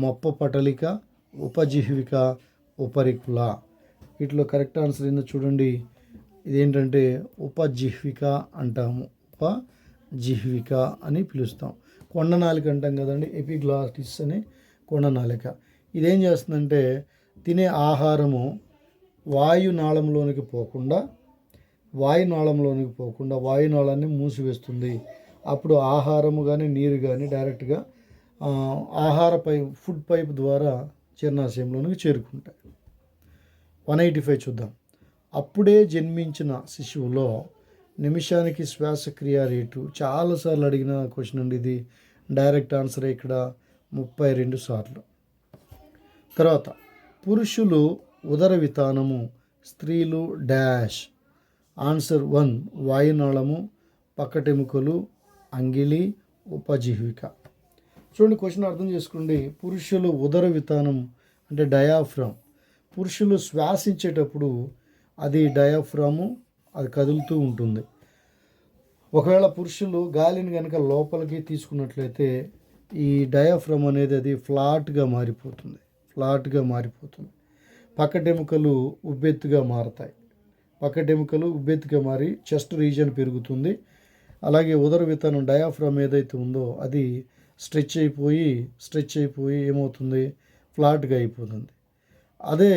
మొప్ప పటలిక, ఉపజిహ్విక, ఉపరికుల. వీటిలో కరెక్ట్ ఆన్సర్ ఏందో చూడండి. ఇదేంటంటే ఉపజిహ్విక అంటాము. ఉపజిహ్విక అని పిలుస్తాం. కొండనాలిక అంటాం కదండి, ఎపిగ్లాటిస్ అని కొండనాలిక. ఇదేం చేస్తుందంటే తినే ఆహారము వాయునాళంలోనికి పోకుండా వాయునాళాన్ని మూసివేస్తుంది. అప్పుడు ఆహారము కానీ నీరు కానీ డైరెక్ట్గా ఫుడ్ పైప్ ద్వారా జీర్ణాశయంలోనికి చేరుకుంటాయి. 185 చూద్దాం. అప్పుడే జన్మించిన శిశువులో నిమిషానికి శ్వాసక్రియ రేటు. చాలాసార్లు అడిగిన క్వశ్చన్ అండి ఇది. డైరెక్ట్ ఆన్సర్ ఇక్కడ 32 సార్లు. తర్వాత పురుషులు ఉదర వితానము, స్త్రీలు డాష్. ఆన్సర్ 1 వాయునాళము, పక్కటెముకలు, అంగిలి, ఉపజిహ్విక. చూడండి క్వశ్చన్ అర్థం చేసుకోండి. పురుషులు ఉదర వితానం అంటే డయాఫ్రామ్. పురుషులు శ్వాసించేటప్పుడు అది డయాఫ్రాము, అది కదులుతూ ఉంటుంది. ఒకవేళ పురుషులు గాలిని కనుక లోపలికి తీసుకున్నట్లయితే ఈ డయాఫ్రామ్ అనేది అది ఫ్లాట్గా మారిపోతుంది. పక్కటెముకలు ఉబ్బెత్తుగా మారి చెస్ట్ రీజియన్ పెరుగుతుంది. అలాగే ఉదర వితానం డయాఫ్రామ్ ఏదైతే ఉందో అది స్ట్రెచ్ అయిపోయి ఏమవుతుంది, ఫ్లాట్గా అయిపోతుంది. అదే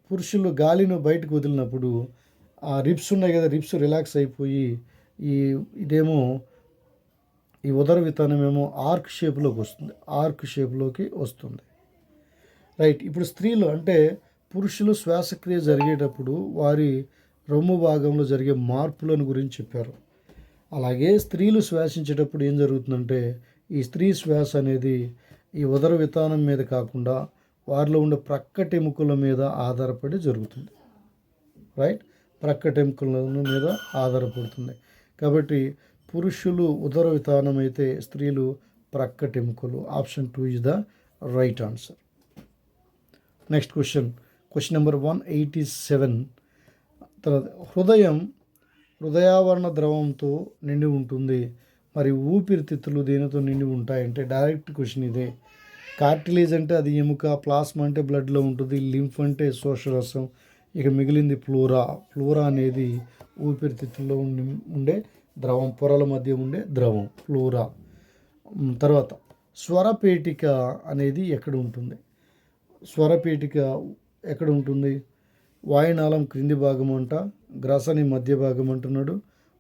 పురుషులు గాలిని బయటకు వదిలినప్పుడు ఆ రిబ్స్ ఉన్నాయి కదా, రిబ్స్ రిలాక్స్ అయిపోయి ఈ ఉదర వితానం ఏమో ఆర్క్ షేప్లోకి వస్తుంది. రైట్. ఇప్పుడు స్త్రీలు అంటే పురుషులు శ్వాసక్రియ జరిగేటప్పుడు వారి రొమ్ము భాగంలో జరిగే మార్పులను గురించి చెప్పారు. అలాగే స్త్రీలు శ్వాసించేటప్పుడు ఏం జరుగుతుందంటే ఈ స్త్రీ శ్వాస అనేది ఈ ఉదర వితానం మీద కాకుండా వారిలో ఉండే ప్రక్కటెముకల మీద ఆధారపడి జరుగుతుంది. రైట్. ప్రక్కటెముకల మీద ఆధారపడుతుంది. కాబట్టి పురుషులు ఉదర వితానం అయితే స్త్రీలు ప్రక్కటెముకలు. Option 2 is the right answer. Next question number 187. తర్వాత హృదయావరణ ద్రవంతో నిండి ఉంటుంది, మరి ఊపిరితిత్తులు దేనితో నిండి ఉంటాయంటే డైరెక్ట్ క్వశ్చన్ ఇదే. కార్టిలేజ్ అంటే అది ఎముక, ప్లాస్మా అంటే బ్లడ్లో ఉంటుంది, లింఫ్ అంటే శోషరసం, ఇక మిగిలింది ఫ్లోరా అనేది ఊపిరితిత్తుల్లో ఉండే ద్రవం, పొరల మధ్య ఉండే ద్రవం ఫ్లోరా. తర్వాత స్వరపేటిక అనేది ఎక్కడ ఉంటుంది? వాయునాళం క్రింది భాగం అంట, గ్రసని మధ్య భాగం అంటున్నాడు,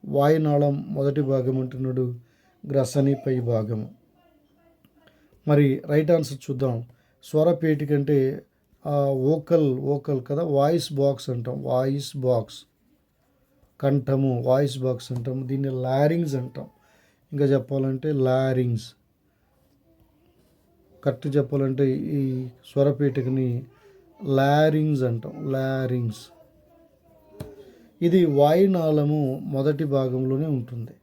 వాయునాళం మొదటి భాగం అంటున్నాడు, గ్రసని పై భాగం. మరి రైట్ ఆన్సర్ చూద్దాం. స్వరపేటిక అంటే ఓకల్ కదా, వాయిస్ బాక్స్ అంటాం. కంఠము వాయిస్ బాక్స్ అంటాం. దీన్ని లారింగ్స్ అంటాం. ఇంకా చెప్పాలంటే లారింగ్స్. కరెక్ట్ చెప్పాలంటే ఈ స్వరపేటికని లారింగ్స్ అంటాం. ఇది వాయునాళము మొదటి భాగంలోనే ఉంటుంది.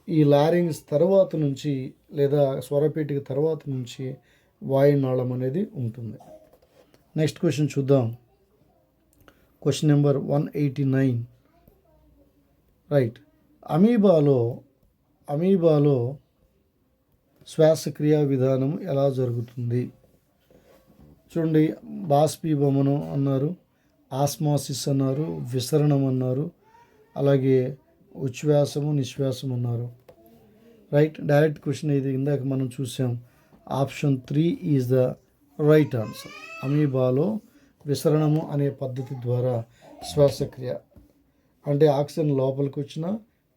ఈ లారింగ్స్ తర్వాత నుంచి లేదా స్వరపేటిక తర్వాత నుంచి వాయునాళం అనేది ఉంటుంది. నెక్స్ట్ క్వశ్చన్ చూద్దాం. Question number 189. రైట్. అమీబాలో శ్వాసక్రియ విధానం ఎలా జరుగుతుంది? చూడండి, బాష్పీభవనం అన్నారు, ఆస్మాసిస్ అన్నారు, విసరణం అన్నారు, అలాగే ఉచ్ఛ్వాసము, నిశ్వాసం అన్నారు. రైట్. డైరెక్ట్ క్వశ్చన్ ఇది ఇందాక మనం చూసాం. Option 3 is the right answer. అమీబాలో విసరణము అనే పద్ధతి ద్వారా శ్వాసక్రియ అంటే ఆక్సిజన్ లోపలికి వచ్చినా,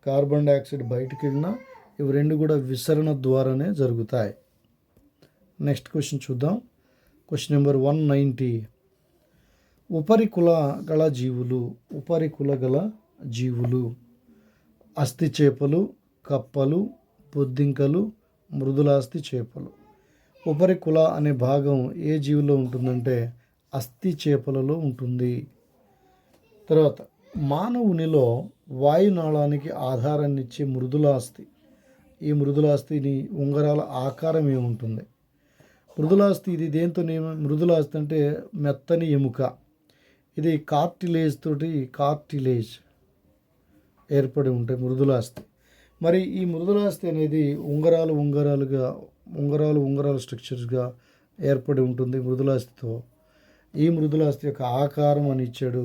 కార్బన్ డైఆక్సైడ్ బయటకు వెళ్ళినా ఇవి రెండు కూడా విసరణ ద్వారానే జరుగుతాయి. నెక్స్ట్ క్వశ్చన్ చూద్దాం. Question number 190. ఉపరికుల గల జీవులు అస్థి చేపలు, కప్పలు, బొద్దింకలు, మృదులాస్థి చేపలు. ఉపరికుల అనే భాగం ఏ జీవిలో ఉంటుందంటే అస్థి చేపలలో ఉంటుంది. తర్వాత మానవునిలో వాయునాళానికి ఆధారాన్నిచ్చే మృదులాస్థి ఈ మృదులాస్థిని ఉంగరాల ఆకారం ఏముంటుంది? మృదులాస్థి ఇది దేంతో మృదులాస్థి అంటే మెత్తని ఎముక. ఇది కార్టిలేజ్ ఏర్పడి ఉంటాయి మృదులాస్థి. మరి ఈ మృదులాస్థి అనేది ఉంగరాలు స్ట్రక్చర్స్గా ఏర్పడి ఉంటుంది మృదులాస్థితో. ఈ మృదులాస్థి యొక్క ఆకారం అని ఇచ్చాడు.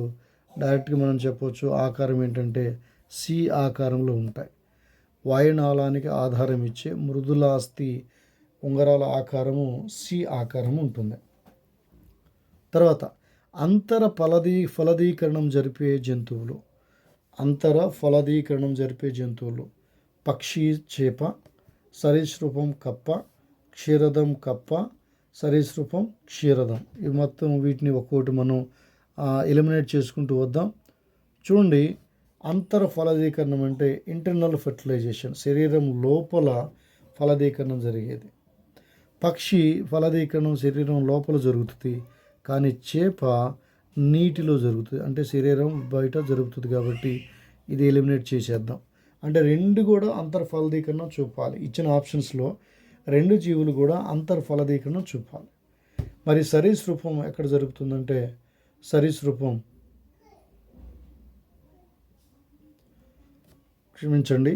డైరెక్ట్గా మనం చెప్పవచ్చు ఆకారం ఏంటంటే సి ఆకారంలో ఉంటాయి. వాయునాళానికి ఆధారం ఇచ్చే మృదులాస్థి ఉంగరాల ఆకారము సి ఆకారం ఉంటుంది. తర్వాత ఫలదీకరణం జరిపే జంతువులు పక్షి చేప, సరీసృపం కప్ప, క్షీరదం కప్ప, సరీసృపం క్షీరదం. ఇవి మొత్తం వీటిని ఒక్కొక్కటి మనం ఎలిమినేట్ చేసుకుంటూ వద్దాం. చూడండి, అంతర ఫలదీకరణం అంటే ఇంటర్నల్ ఫెర్టిలైజేషన్, శరీరం లోపల ఫలదీకరణం జరిగేది. పక్షి ఫలదీకరణం శరీరం లోపల జరుగుతుంది, కానీ చేప నీటిలో జరుగుతుంది, అంటే శరీరం బయట జరుగుతుంది. కాబట్టి ఇది ఎలిమినేట్ చేసేద్దాం. అంటే రెండు కూడా అంతర్ ఫలదీకరణం చూపాలి. ఇచ్చిన ఆప్షన్స్లో రెండు జీవులు కూడా అంతర్ ఫలదీకరణం చూపాలి. మరి సరీసృపం ఎక్కడ జరుగుతుందంటే క్షమించండి,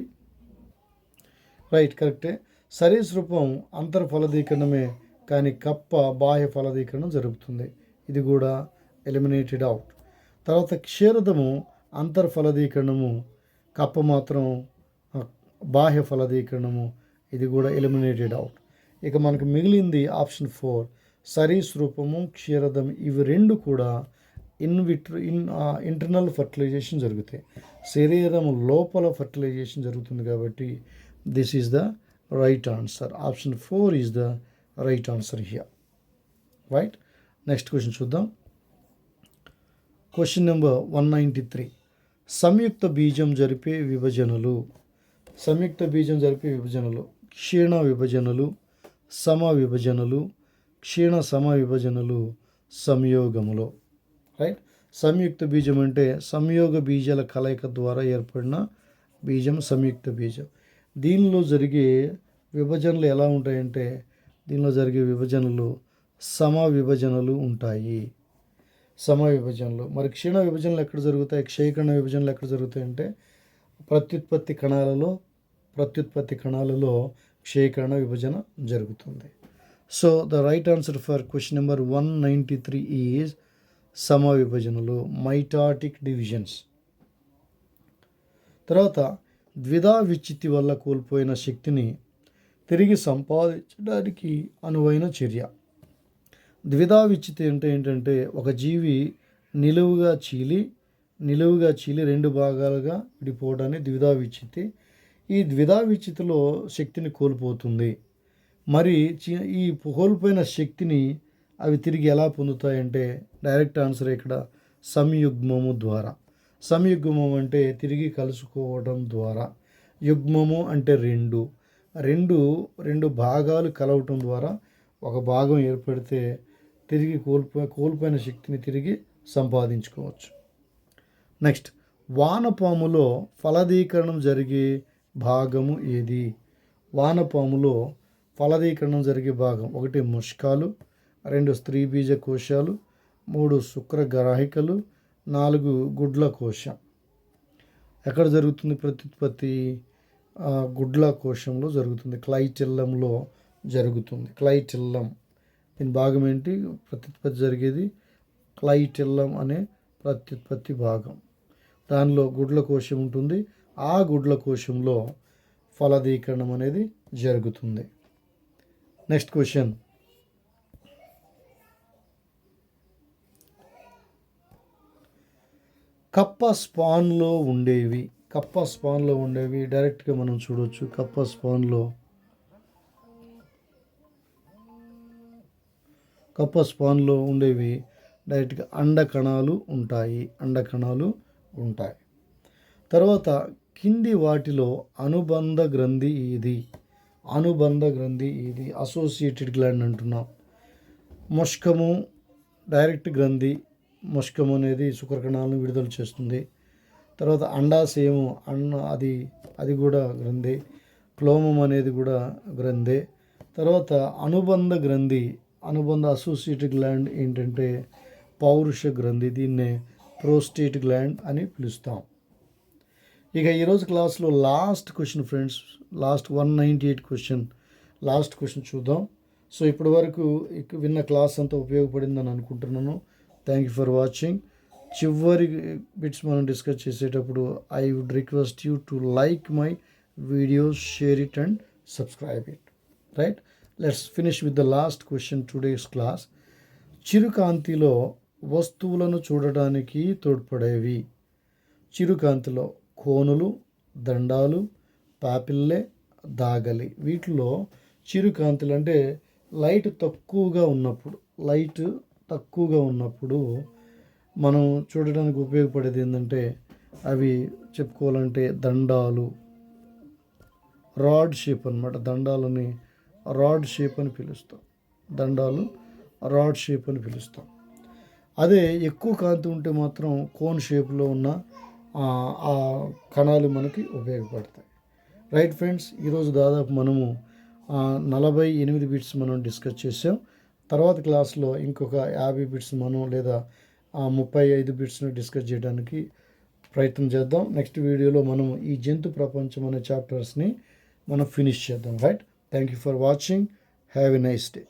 రైట్, కరెక్టే. సరీసృపం అంతర్ ఫలదీకరణమే, కానీ కప్ప బాహ్య ఫలదీకరణం జరుగుతుంది. ఇది కూడా ఎలిమినేటెడ్ అవుట్. తర్వాత క్షీరదము అంతర్ ఫలదీకరణము, కప్ప మాత్రం బాహ్య ఫలదీకరణము. ఇది కూడా ఎలిమినేటెడ్ అవుట్. ఇక మనకు మిగిలింది ఆప్షన్ 4, సరీసృపము క్షీరదం. ఇవి రెండు కూడా ఇంటర్నల్ ఫర్టిలైజేషన్ జరుగుతాయి, శరీరం లోపల ఫర్టిలైజేషన్ జరుగుతుంది. కాబట్టి this is the right answer. Option 4 is the right answer here. Right. Next question చూద్దాం. Question number 193. సంయుక్త బీజం జరిపే విభజనలు. క్షీణ విభజనలు, సమ విభజనలు, క్షీణ సమ విభజనలు, సంయోగములో. రైట్. సంయుక్త బీజం అంటే సంయోగ బీజాల కలయిక ద్వారా ఏర్పడిన బీజం సంయుక్త బీజం. దీనిలో జరిగే విభజనలు ఎలా ఉంటాయంటే సమ విభజనలు ఉంటాయి. మరి క్షీణ విభజనలు ఎక్కడ జరుగుతాయి, క్షయకణ విభజనలు ఎక్కడ జరుగుతాయి అంటే ప్రత్యుత్పత్తి కణాలలో క్షయకణ విభజన జరుగుతుంది. So the right answer for question number 193 is సమ విభజనలు, మైటాటిక్ డివిజన్స్. తర్వాత ద్విధా విచ్ఛిత్తి వల్ల కోల్పోయిన శక్తిని తిరిగి సంపాదించడానికి అనువైన చర్య. ద్విధా విచ్ఛిత్తి అంటే ఏంటంటే ఒక జీవి నిలువుగా చీలి రెండు భాగాలుగా విడిపోవడాన్ని ద్విధా విచ్ఛిత్తి. ఈ ద్విధా విచ్ఛిత్తిలో శక్తిని కోల్పోతుంది. మరి ఈ కోల్పోయిన శక్తిని అవి తిరిగి ఎలా పొందుతాయంటే డైరెక్ట్ ఆన్సర్ ఇక్కడ సంయుగ్మము ద్వారా. సంయుగ్మం అంటే తిరిగి కలుసుకోవడం ద్వారా. యుగ్మము అంటే రెండు భాగాలు కలవటం ద్వారా ఒక భాగం ఏర్పడితే తిరిగి కోల్పోయిన శక్తిని తిరిగి సంపాదించుకోవచ్చు. నెక్స్ట్, వానపాములో ఫలదీకరణం జరిగే భాగము ఏది? వానపాములో ఫలదీకరణం జరిగే భాగం 1 ముష్కాలు, 2 స్త్రీ బీజ కోశాలు, 3 శుక్రగ్రాహికలు, 4 గుడ్ల కోశం. ఎక్కడ జరుగుతుంది ప్రత్యుత్పత్తి? గుడ్ల కోశంలో జరుగుతుంది, క్లైటెల్లంలో జరుగుతుంది. క్లైటెల్లం దీని భాగం ఏంటి? ప్రత్యుత్పత్తి జరిగేది క్లైటెల్లం అనే ప్రత్యుత్పత్తి భాగం. దానిలో గుడ్ల కోశం ఉంటుంది. ఆ గుడ్ల కోశంలో ఫలదీకరణం అనేది జరుగుతుంది. Next question. కప్ప స్పాన్లో ఉండేవి డైరెక్ట్గా మనం చూడవచ్చు. కప్ప స్పాన్లో ఉండేవి డైరెక్ట్గా అండకణాలు ఉంటాయి. తర్వాత కింది వాటిలో అనుబంధ గ్రంథి ఇది అసోసియేటెడ్ గ్లాండ్ అంటున్నాం. మొష్కము డైరెక్ట్ గ్రంథి. మొష్కము అనేది శుక్రకణాలను విడుదల చేస్తుంది. తర్వాత అండాశయము అది కూడా గ్రంథి. క్లోమం అనేది కూడా గ్రంథే. తర్వాత అనుబంధ అసోసియేటెడ్ గ్లాండ్ ఏంటంటే పౌరుష గ్రంథి, దీన్నే ప్రోస్టేట్ గ్లాండ్ అని పిలుస్తాం. ఇక ఈరోజు క్లాస్లో last question friends, last 198 question, last question చూద్దాం. సో ఇప్పటి వరకు విన్న క్లాస్ అంతా ఉపయోగపడిందని అనుకుంటున్నాను. Thank you for watching. చివరి బిట్స్ మనం డిస్కస్ చేసేటప్పుడు I would request you to like my videos, share it and subscribe it. Right, let's finish with the last question today's class. చిరుకాంతిలో వస్తువులను చూడడానికి తోడ్పడేవి. చిరుకాంతిలో కోనులు, దండాలు, పాపిల్లే, దాగలి. వీటిలో చిరుకాంతులు అంటే లైట్ తక్కువగా ఉన్నప్పుడు మనం చూడడానికి ఉపయోగపడేది ఏంటంటే అవి చెప్పుకోవాలంటే దండాలు, రాడ్ షేప్ అన్నమాట. దండాలని రాడ్ షేప్ అని పిలుస్తాం. అదే ఎక్కువ కాంతి ఉంటే మాత్రం కోన్ షేప్లో ఉన్న ఆ కణాలు మనకి ఉపయోగపడతాయి. రైట్ ఫ్రెండ్స్, ఈరోజు దాదాపు మనము 48 బిట్స్ మనం డిస్కస్ చేసాం. తర్వాత క్లాస్లో ఇంకొక 50 బిట్స్ మనం లేదా 35 బిట్స్ను డిస్కస్ చేయడానికి ప్రయత్నం చేద్దాం. నెక్స్ట్ వీడియోలో మనం ఈ జంతు ప్రపంచం అనే చాప్టర్స్ని మనం ఫినిష్ చేద్దాం. Right, thank you for watching. Have a nice day.